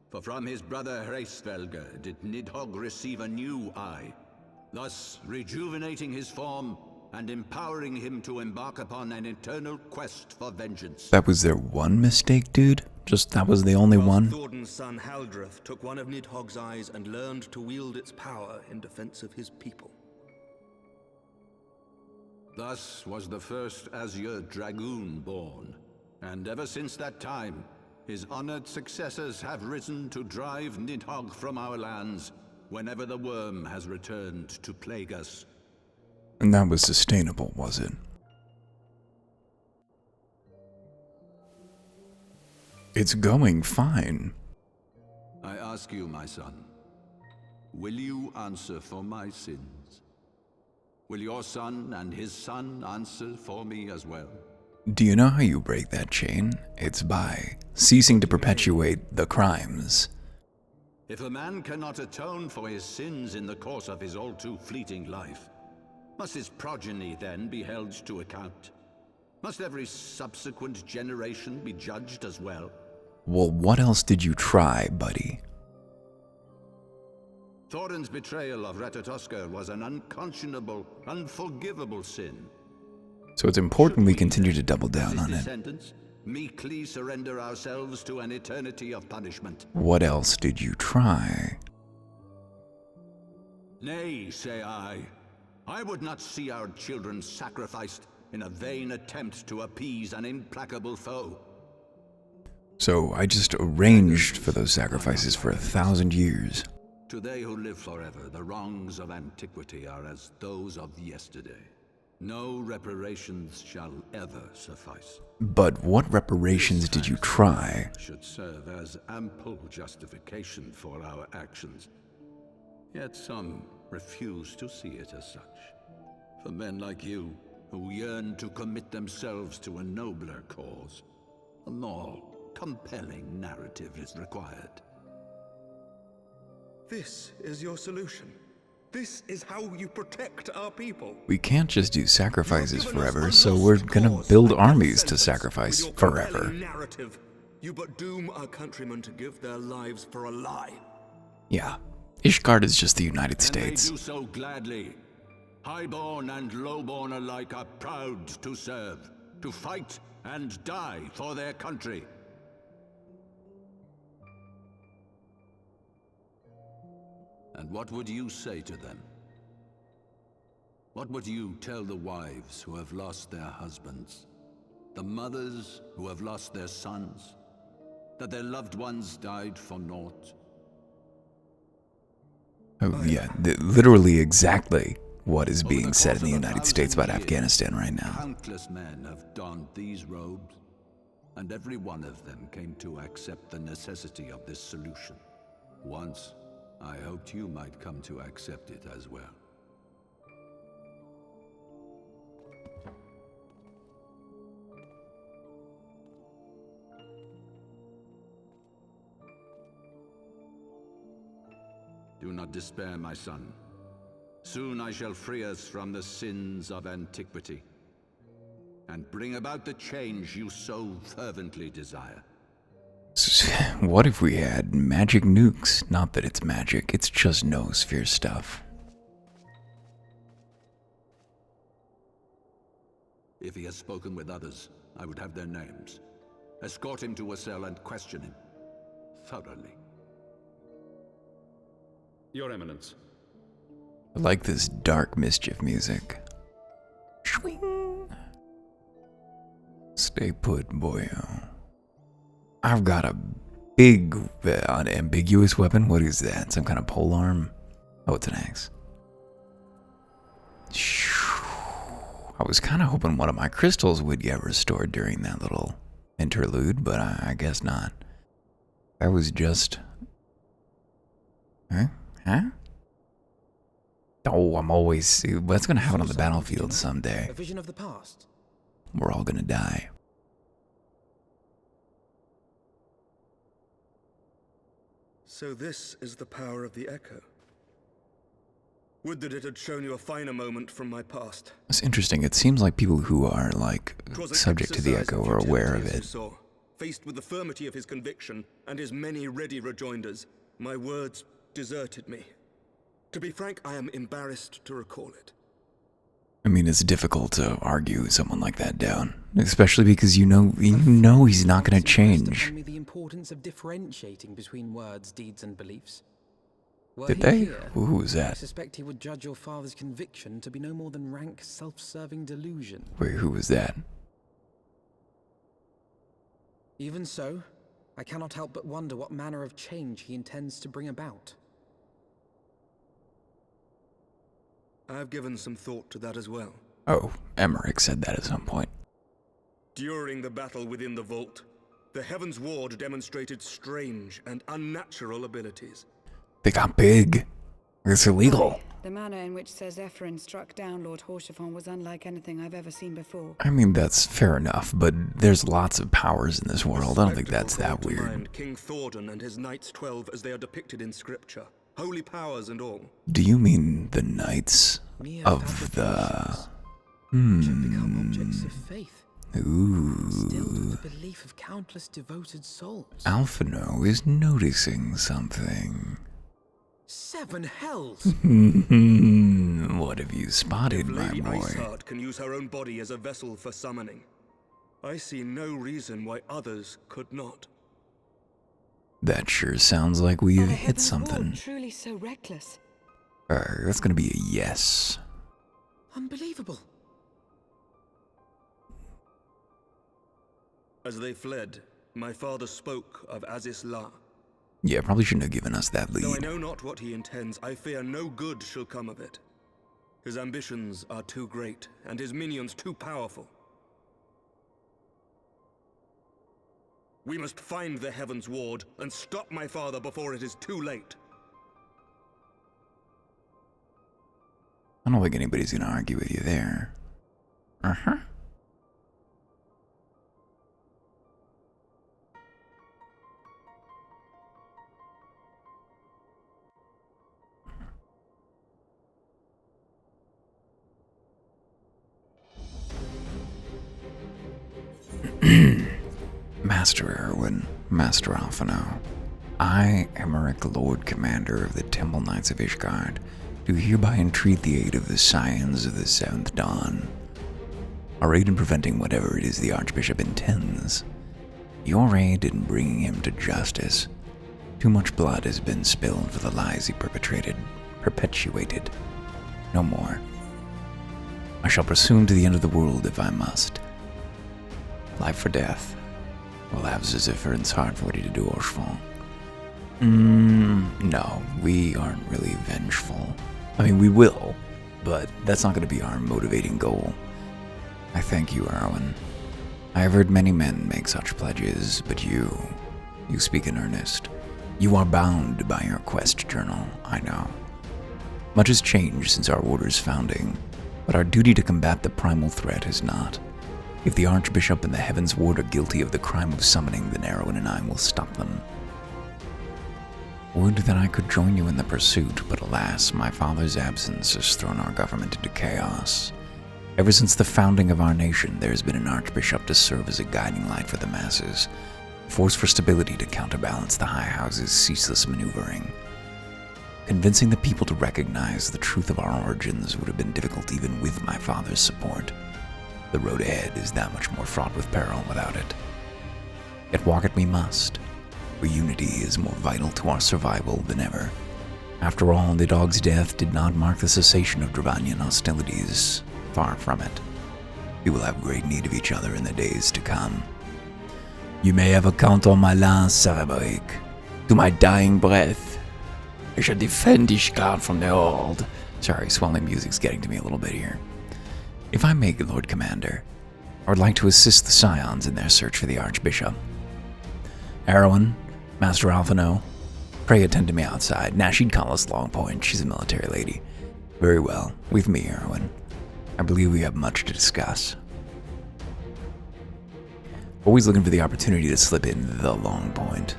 For from his brother Hraesvelgr did Nidhogg receive a new eye, thus rejuvenating his form and empowering him to embark upon an eternal quest for vengeance. That was their one mistake, dude? Just that was the only one? Thordan's son Haldreth took one of Nidhogg's eyes and learned to wield its power in defense of his people. Thus was the first Azure Dragoon born, and ever since that time, his honored successors have risen to drive Nidhogg from our lands whenever the worm has returned to plague us. And that was sustainable, was it? It's going fine. I ask you, my son, will you answer for my sins? Will your son and his son answer for me as well? Do you know how you break that chain? It's by ceasing to perpetuate the crimes. If a man cannot atone for his sins in the course of his all too fleeting life, must his progeny then be held to account? Must every subsequent generation be judged as well? Well, what else did you try, buddy? Thordan's betrayal of Ratatoskr was an unconscionable, unforgivable sin. So it's important we continue to double down on it. Meekly surrender ourselves to an eternity of punishment. What else did you try? Nay, say I. I would not see our children sacrificed in a vain attempt to appease an implacable foe. So I just arranged for those sacrifices for 1,000 years. To they who live forever, the wrongs of antiquity are as those of yesterday. No reparations shall ever suffice. But what reparations did you try? Should serve as ample justification for our actions. Yet some refuse to see it as such. For men like you, who yearn to commit themselves to a nobler cause. A more compelling narrative is required. This is your solution. This is how you protect our people. We can't just do sacrifices forever, so we're gonna build armies to sacrifice forever. Narrative. You but doom our countrymen to give their lives for a lie. Yeah. Ishgard is just the United States. And they do so gladly. Highborn and lowborn alike are proud to serve, to fight and die for their country. And what would you say to them? What would you tell the wives who have lost their husbands? The mothers who have lost their sons? That their loved ones died for naught? Oh, yeah, literally exactly what is being said in the United States about Afghanistan right now. Countless men have donned these robes, and every one of them came to accept the necessity of this solution. Once, I hoped you might come to accept it as well. Do not despair, my son. Soon I shall free us from the sins of antiquity, and bring about the change you so fervently desire. What if we had magic nukes? Not that it's magic, it's just noosphere stuff. If he has spoken with others, I would have their names. Escort him to a cell and question him thoroughly. Your Eminence. I like this dark mischief music. Swing. Stay put, boyo. I've got a big, unambiguous weapon. What is that? Some kind of polearm? Oh, it's an axe. I was kind of hoping one of my crystals would get restored during that little interlude, but I guess not. That was just... Huh? Oh, I'm always... What's going to happen on the battlefield someday? A vision of the past. We're all going to die. So this is the power of the Echo. Would that it had shown you a finer moment from my past. It's interesting. It seems like people who are, like, subject to the Echo are aware of it. Faced with the firmity of his conviction and his many ready rejoinders, my words deserted me. To be frank, I am embarrassed to recall it. I mean, it's difficult to argue someone like that down, especially because you know he's not going to change. The importance of differentiating between words, deeds, and beliefs. Did they? Who was that? I suspect he would judge your father's conviction to be no more than rank, self-serving delusion. Wait, who was that? Even so, I cannot help but wonder what manner of change he intends to bring about. I have given some thought to that as well. Oh, Emmerich said that at some point. During the battle within the vault, the Heaven's Ward demonstrated strange and unnatural abilities. They got big. It's illegal. The manner in which Ser Zephyrin struck down Lord Haurchefant was unlike anything I've ever seen before. I mean, that's fair enough, but there's lots of powers in this world. I don't think that's that weird. King Thordan and his Knights 12 as they are depicted in scripture. Holy powers and all. Do you mean the Knights of the... become objects of faith. Ooh. Still the belief of countless devoted souls. Alphino is noticing something. 7 hells! What have you spotted, my Lady boy? Iceheart can use her own body as a vessel for summoning. I see no reason why others could not. That sure sounds like we've hit something. Truly so reckless. That's gonna be a yes. Unbelievable. As they fled, my father spoke of Aziz La. Yeah, probably shouldn't have given us that lead. Though I know not what he intends, I fear no good shall come of it. His ambitions are too great, and his minions too powerful. We must find the Heaven's Ward and stop my father before it is too late. I don't think anybody's gonna argue with you there. Uh-huh. Master Erwin, Master Alphino, I, Emmerich, Lord Commander of the Temple Knights of Ishgard, do hereby entreat the aid of the Scions of the Seventh Dawn. Our aid in preventing whatever it is the Archbishop intends. Your aid in bringing him to justice. Too much blood has been spilled for the lies he perpetuated. No more. I shall pursue him to the end of the world if I must. Life or death. We'll have Zizifern's heart ready to do Oshfall. No, we aren't really vengeful. I mean, we will, but that's not going to be our motivating goal. I thank you, Erwin. I have heard many men make such pledges, but you speak in earnest. You are bound by your quest journal, I know. Much has changed since our order's founding, but our duty to combat the primal threat has not. If the Archbishop and the Heavens Ward are guilty of the crime of summoning, then Erwin and I will stop them. Would that I could join you in the pursuit, but alas, my father's absence has thrown our government into chaos. Ever since the founding of our nation, there has been an Archbishop to serve as a guiding light for the masses, a force for stability to counterbalance the High House's ceaseless maneuvering. Convincing the people to recognize the truth of our origins would have been difficult even with my father's support. The road ahead is that much more fraught with peril without it. Yet walk it we must, where unity is more vital to our survival than ever. After all, the dog's death did not mark the cessation of Dravanian hostilities. Far from it. We will have great need of each other in the days to come. You may ever count on my lance, Cerebric. To my dying breath, I shall defend Ishgard from the Horde. Sorry, swelling music's getting to me a little bit here. If I may, Lord Commander, I would like to assist the Scions in their search for the Archbishop. Erwin, Master Alphino, pray attend to me outside. Nah, she'd call us Longpoint. She's a military lady. Very well. With me, Erwin. I believe we have much to discuss. Always looking for the opportunity to slip in the Longpoint.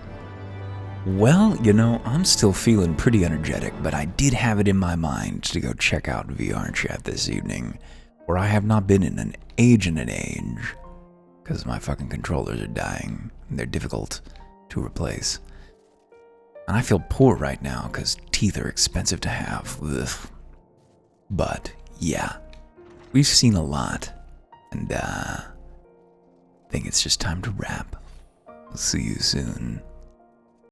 Well, you know, I'm still feeling pretty energetic, but I did have it in my mind to go check out VR Chat this evening, where I have not been in an age, because my fucking controllers are dying, and they're difficult to replace. And I feel poor right now, because teeth are expensive to have. Ugh. But, yeah, we've seen a lot, and I think it's just time to wrap. I'll see you soon.